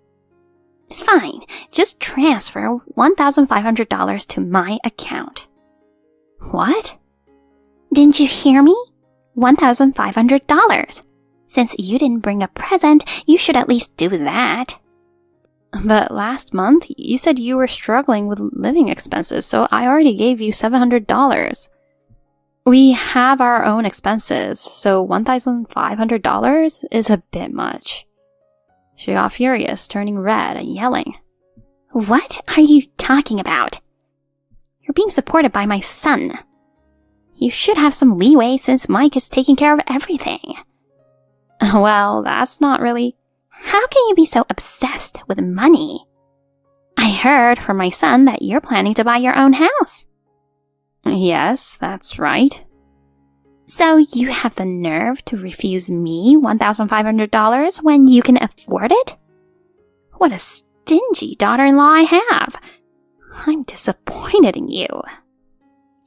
Fine, just transfer $1,500 to my account. What? Didn't you hear me? $1,500. Since you didn't bring a present, you should at least do that. But last month, you said you were struggling with living expenses, so I already gave you $700. We have our own expenses, so $1,500 is a bit much. She got furious, turning red and yelling. What are you talking about? You're being supported by my son. You should have some leeway since Mike is taking care of everything. Well, that's not really... How can you be so obsessed with money? I heard from my son that you're planning to buy your own house. Yes, that's right. So you have the nerve to refuse me $1,500 when you can afford it? What a stingy daughter-in-law I have. I'm disappointed in you.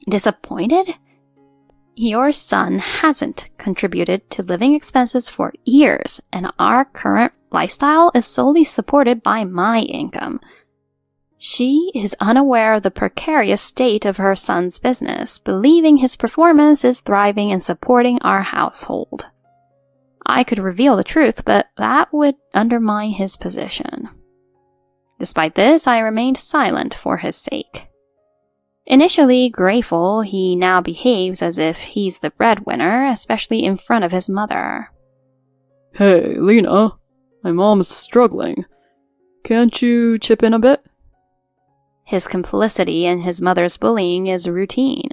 Disappointed? Your son hasn't contributed to living expenses for years, and our current lifestyle is solely supported by my income. She is unaware of the precarious state of her son's business, believing his performance is thriving and supporting our household. I could reveal the truth, but that would undermine his position. Despite this, I remained silent for his sake. Initially grateful, he now behaves as if he's the breadwinner, especially in front of his mother. Hey, Lena, my mom's struggling. Can't you chip in a bit? His complicity in his mother's bullying is routine.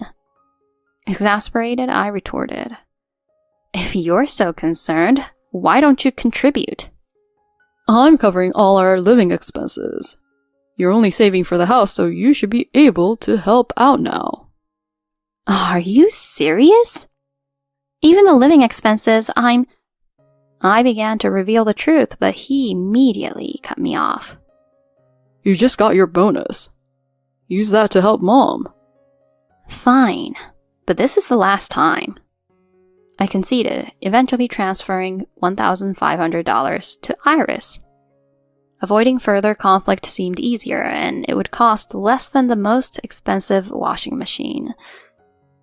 Exasperated, I retorted. If you're so concerned, why don't you contribute? I'm covering all our living expenses. You're only saving for the house, so you should be able to help out now. Are you serious? Even the living expenses, I began to reveal the truth, but he immediately cut me off. You just got your bonus. Use that to help Mom. Fine, but this is the last time. I conceded, eventually transferring $1,500 to Iris. Avoiding further conflict seemed easier, and it would cost less than the most expensive washing machine.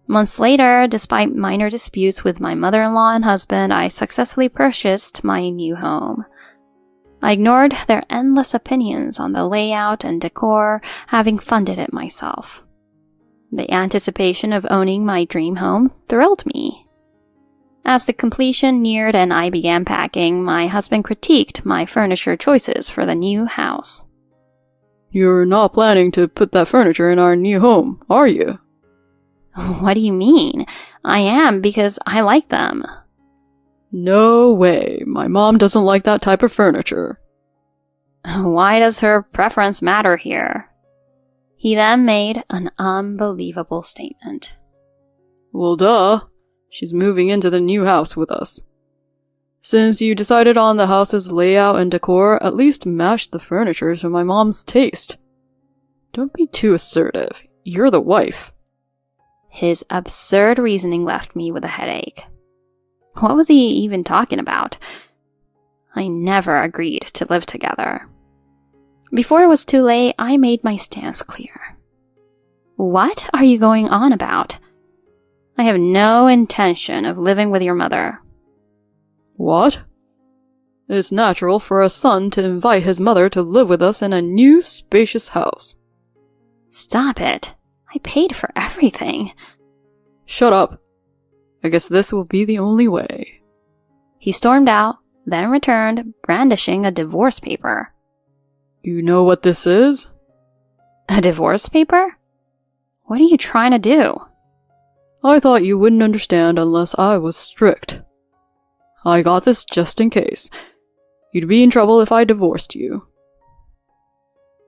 Months later, despite minor disputes with my mother-in-law and husband, I successfully purchased my new home. I ignored their endless opinions on the layout and decor, having funded it myself. The anticipation of owning my dream home thrilled me. As the completion neared and I began packing, my husband critiqued my furniture choices for the new house. You're not planning to put that furniture in our new home, are you? What do you mean? I am, because I like them. No way. My mom doesn't like that type of furniture. Why does her preference matter here? He then made an unbelievable statement. Well, duh. She's moving into the new house with us. Since you decided on the house's layout and decor, at least match the furniture to my mom's taste. Don't be too assertive. You're the wife. His absurd reasoning left me with a headache. What was he even talking about? I never agreed to live together. Before it was too late, I made my stance clear. What are you going on about? I have no intention of living with your mother. What? It's natural for a son to invite his mother to live with us in a new, spacious house. Stop it. I paid for everything. Shut up. I guess this will be the only way. He stormed out, then returned, brandishing a divorce paper. You know what this is? A divorce paper? What are you trying to do? I thought you wouldn't understand unless I was strict. I got this just in case. You'd be in trouble if I divorced you.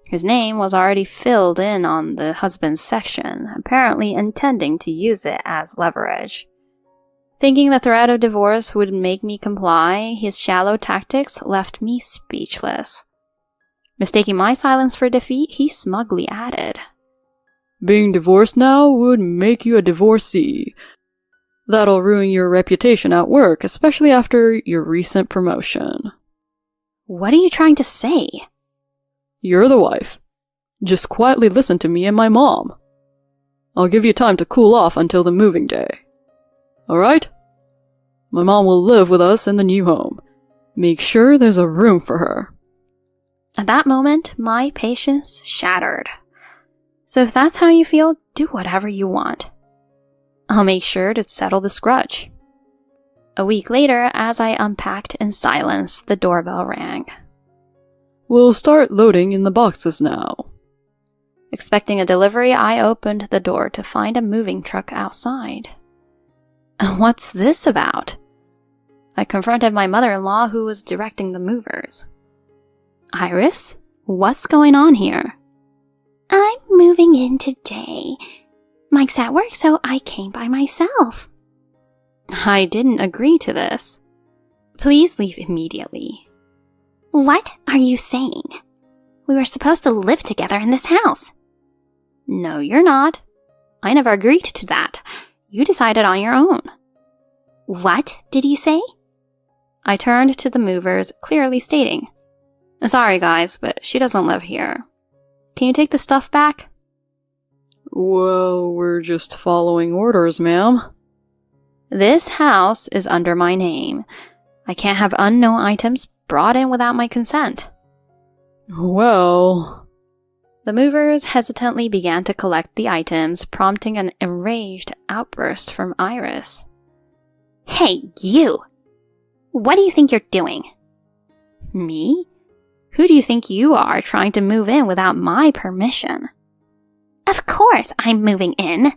His name was already filled in on the husband's section, apparently intending to use it as leverage. Thinking the threat of divorce would make me comply, his shallow tactics left me speechless. Mistaking my silence for defeat, he smugly added, Being divorced now would make you a divorcee. That'll ruin your reputation at work, especially after your recent promotion. What are you trying to say? You're the wife. Just quietly listen to me and my mom. I'll give you time to cool off until the moving day. Alright? My mom will live with us in the new home. Make sure there's a room for her. At that moment, my patience shattered. So if that's how you feel, do whatever you want. I'll make sure to settle this grudge. A week later, as I unpacked in silence, the doorbell rang. We'll start loading in the boxes now. Expecting a delivery, I opened the door to find a moving truck outside. What's this about? I confronted my mother-in-law, who was directing the movers. Iris, what's going on here? I'm moving in today. Mike's at work, so I came by myself. I didn't agree to this. Please leave immediately. What are you saying? We were supposed to live together in this house. No, you're not. I never agreed to that. You decided on your own. What did you say? I turned to the movers, clearly stating, Sorry guys, but she doesn't live here. Can you take the stuff back? Well, we're just following orders, ma'am. This house is under my name. I can't have unknown items brought in without my consent. Well... The movers hesitantly began to collect the items, prompting an enraged outburst from Iris. Hey, you! What do you think you're doing? Me? Who do you think you are, trying to move in without my permission? Of course I'm moving in.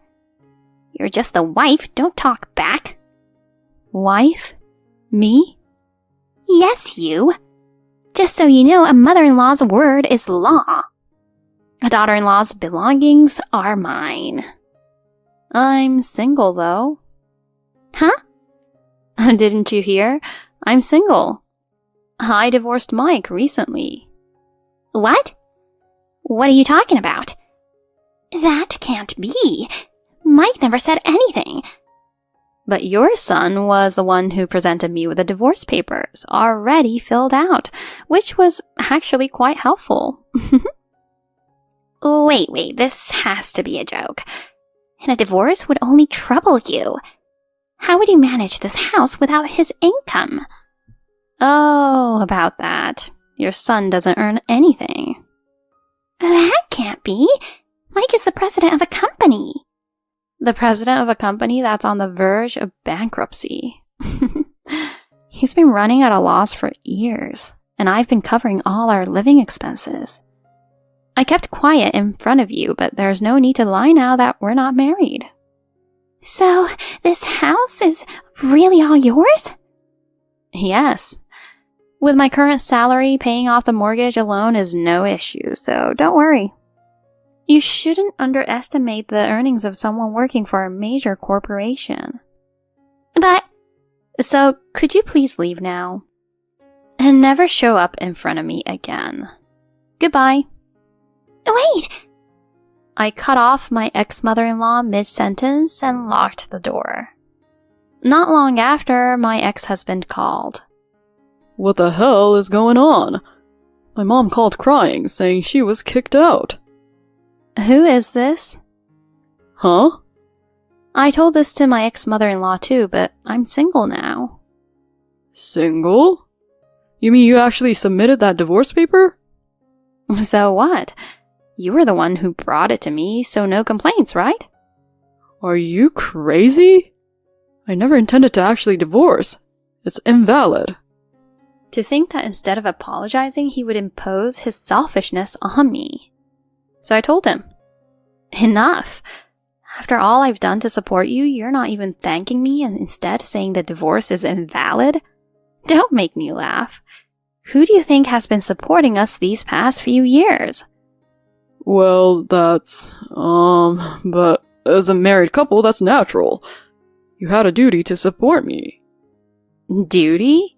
You're just the wife, don't talk back. Wife? Me? Yes, you. Just so you know, a mother-in-law's word is law. A daughter-in-law's belongings are mine. I'm single, though. Huh? Didn't you hear? I'm single. I divorced Mike recently. What? What are you talking about? That can't be. Mike never said anything. But your son was the one who presented me with the divorce papers, already filled out, which was actually quite helpful. Wait, this has to be a joke. And a divorce would only trouble you. How would you manage this house without his income? Oh, about that. Your son doesn't earn anything. That can't be. Mike is the president of a company. The president of a company that's on the verge of bankruptcy. He's been running at a loss for years, and I've been covering all our living expenses. I kept quiet in front of you, but there's no need to lie now that we're not married. So, this house is really all yours? Yes. With my current salary, paying off the mortgage alone is no issue, so don't worry. You shouldn't underestimate the earnings of someone working for a major corporation. But... So, could you please leave now? And never show up in front of me again. Goodbye. Wait! I cut off my ex-mother-in-law mid-sentence and locked the door. Not long after, my ex-husband called. What the hell is going on? My mom called crying, saying she was kicked out. Who is this? Huh? I told this to my ex-mother-in-law too, but I'm single now. Single? You mean you actually submitted that divorce paper? So what? You were the one who brought it to me, so no complaints, right? Are you crazy? I never intended to actually divorce. It's invalid. To think that instead of apologizing, he would impose his selfishness on me. So I told him, enough. After all I've done to support you, you're not even thanking me and instead saying the divorce is invalid? Don't make me laugh. Who do you think has been supporting us these past few years? Well, but as a married couple, that's natural. You had a duty to support me. Duty?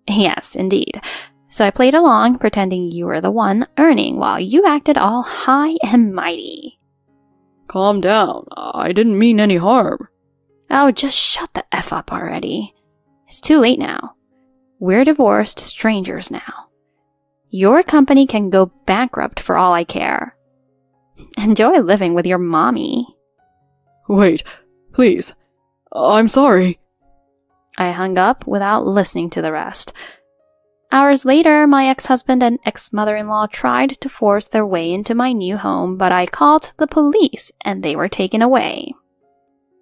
Yes, indeed. So I played along, pretending you were the one earning while you acted all high and mighty. Calm down. I didn't mean any harm. Oh, just shut the F up already. It's too late now. We're divorced strangers now. Your company can go bankrupt for all I care. Enjoy living with your mommy. Wait, please. I'm sorry. I hung up without listening to the rest. Hours later, my ex-husband and ex-mother-in-law tried to force their way into my new home, but I called the police and they were taken away.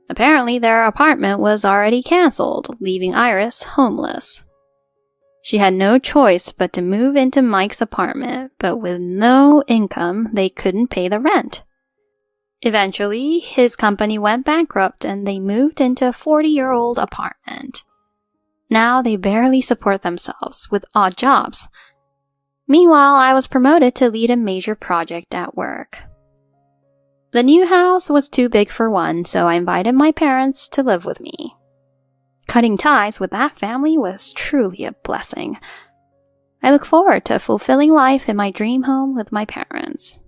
Apparently, their apartment was already cancelled, leaving Iris homeless. She had no choice but to move into Mike's apartment, but with no income, they couldn't pay the rent. Eventually, his company went bankrupt and they moved into a 40-year-old apartment. Now they barely support themselves with odd jobs. Meanwhile, I was promoted to lead a major project at work. The new house was too big for one, so I invited my parents to live with me. Cutting ties with that family was truly a blessing. I look forward to a fulfilling life in my dream home with my parents.